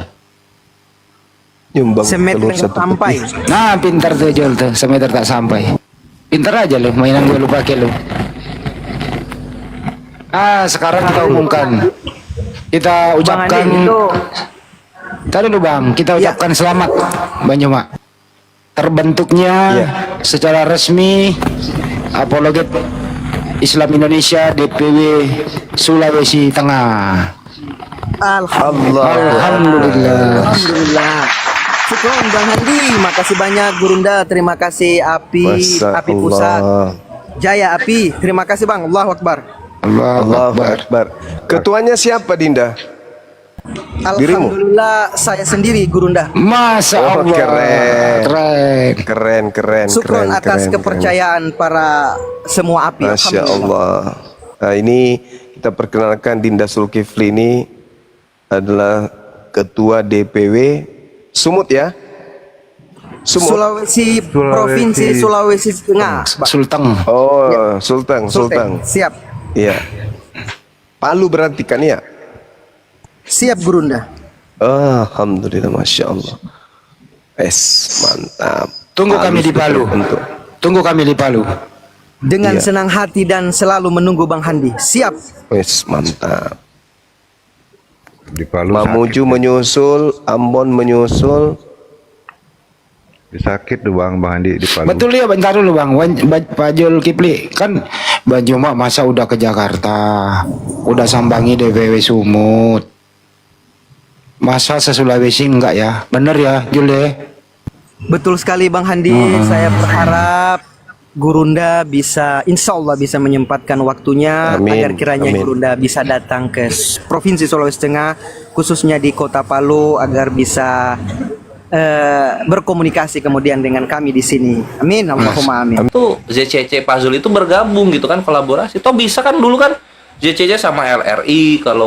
Nyumbang Semeter telur nggak satu sampai. peti. Nah, pintar tuh Jol tuh. Semeter tak sampai. Pintar aja lu, mainan gue lu pakai lu. Sekarang kita umumkan. Kita ucapkan. Andi, itu Tadi lu bang, kita ucapkan selamat Banyuma. Terbentuknya secara resmi Apologet Islam Indonesia DPW Sulawesi Tengah. Alhamdulillah. Syukron Bang Handi, makasih banyak Gurunda, terima kasih Api Pusat. Jaya Api, terima kasih Bang. Allahu Akbar. Allahu Akbar. Ketuanya siapa, Dinda? Dirimu? Alhamdulillah saya sendiri Gurunda. Masa Oh, Allah. keren. Syukron atas kepercayaan para semua Api. Masya Allah. Nah, ini kita perkenalkan Dinda Zulkifli ini adalah Ketua DPW Sumut ya? Sulawesi Provinsi Sulawesi Tengah. Sulteng. Oh, Sulteng. Siap. Iya. Palu berarti kan ya? Siap Gurunda. Alhamdulillah, Masya Allah. Mantap. Tunggu kami di Palu. Tunggu kami di Palu. Dengan Iya. senang hati dan selalu menunggu Bang Handi. Siap. Mantap. Di Palu Mamuju sakit. menyusul, Ambon menyusul. Sakit tuh bang Andi di Palu. Betul ya, bentar dulu bang. Pak Jul Kipli kan Banyuma masa udah ke Jakarta, udah sambangi DPW Sumut. Masa se-Sulawesi enggak ya? Bener ya Jul ya? Betul sekali Bang Handi. Saya berharap Gurunda bisa, insya Allah bisa menyempatkan waktunya agar kiranya Gurunda bisa datang ke Provinsi Sulawesi Tengah, khususnya di Kota Palu, agar bisa berkomunikasi kemudian dengan kami di sini. Amin, Allahumma amin. Itu ZCC Puzzle itu bergabung gitu kan, kolaborasi. Toh bisa kan dulu kan ZCC sama LRI kalau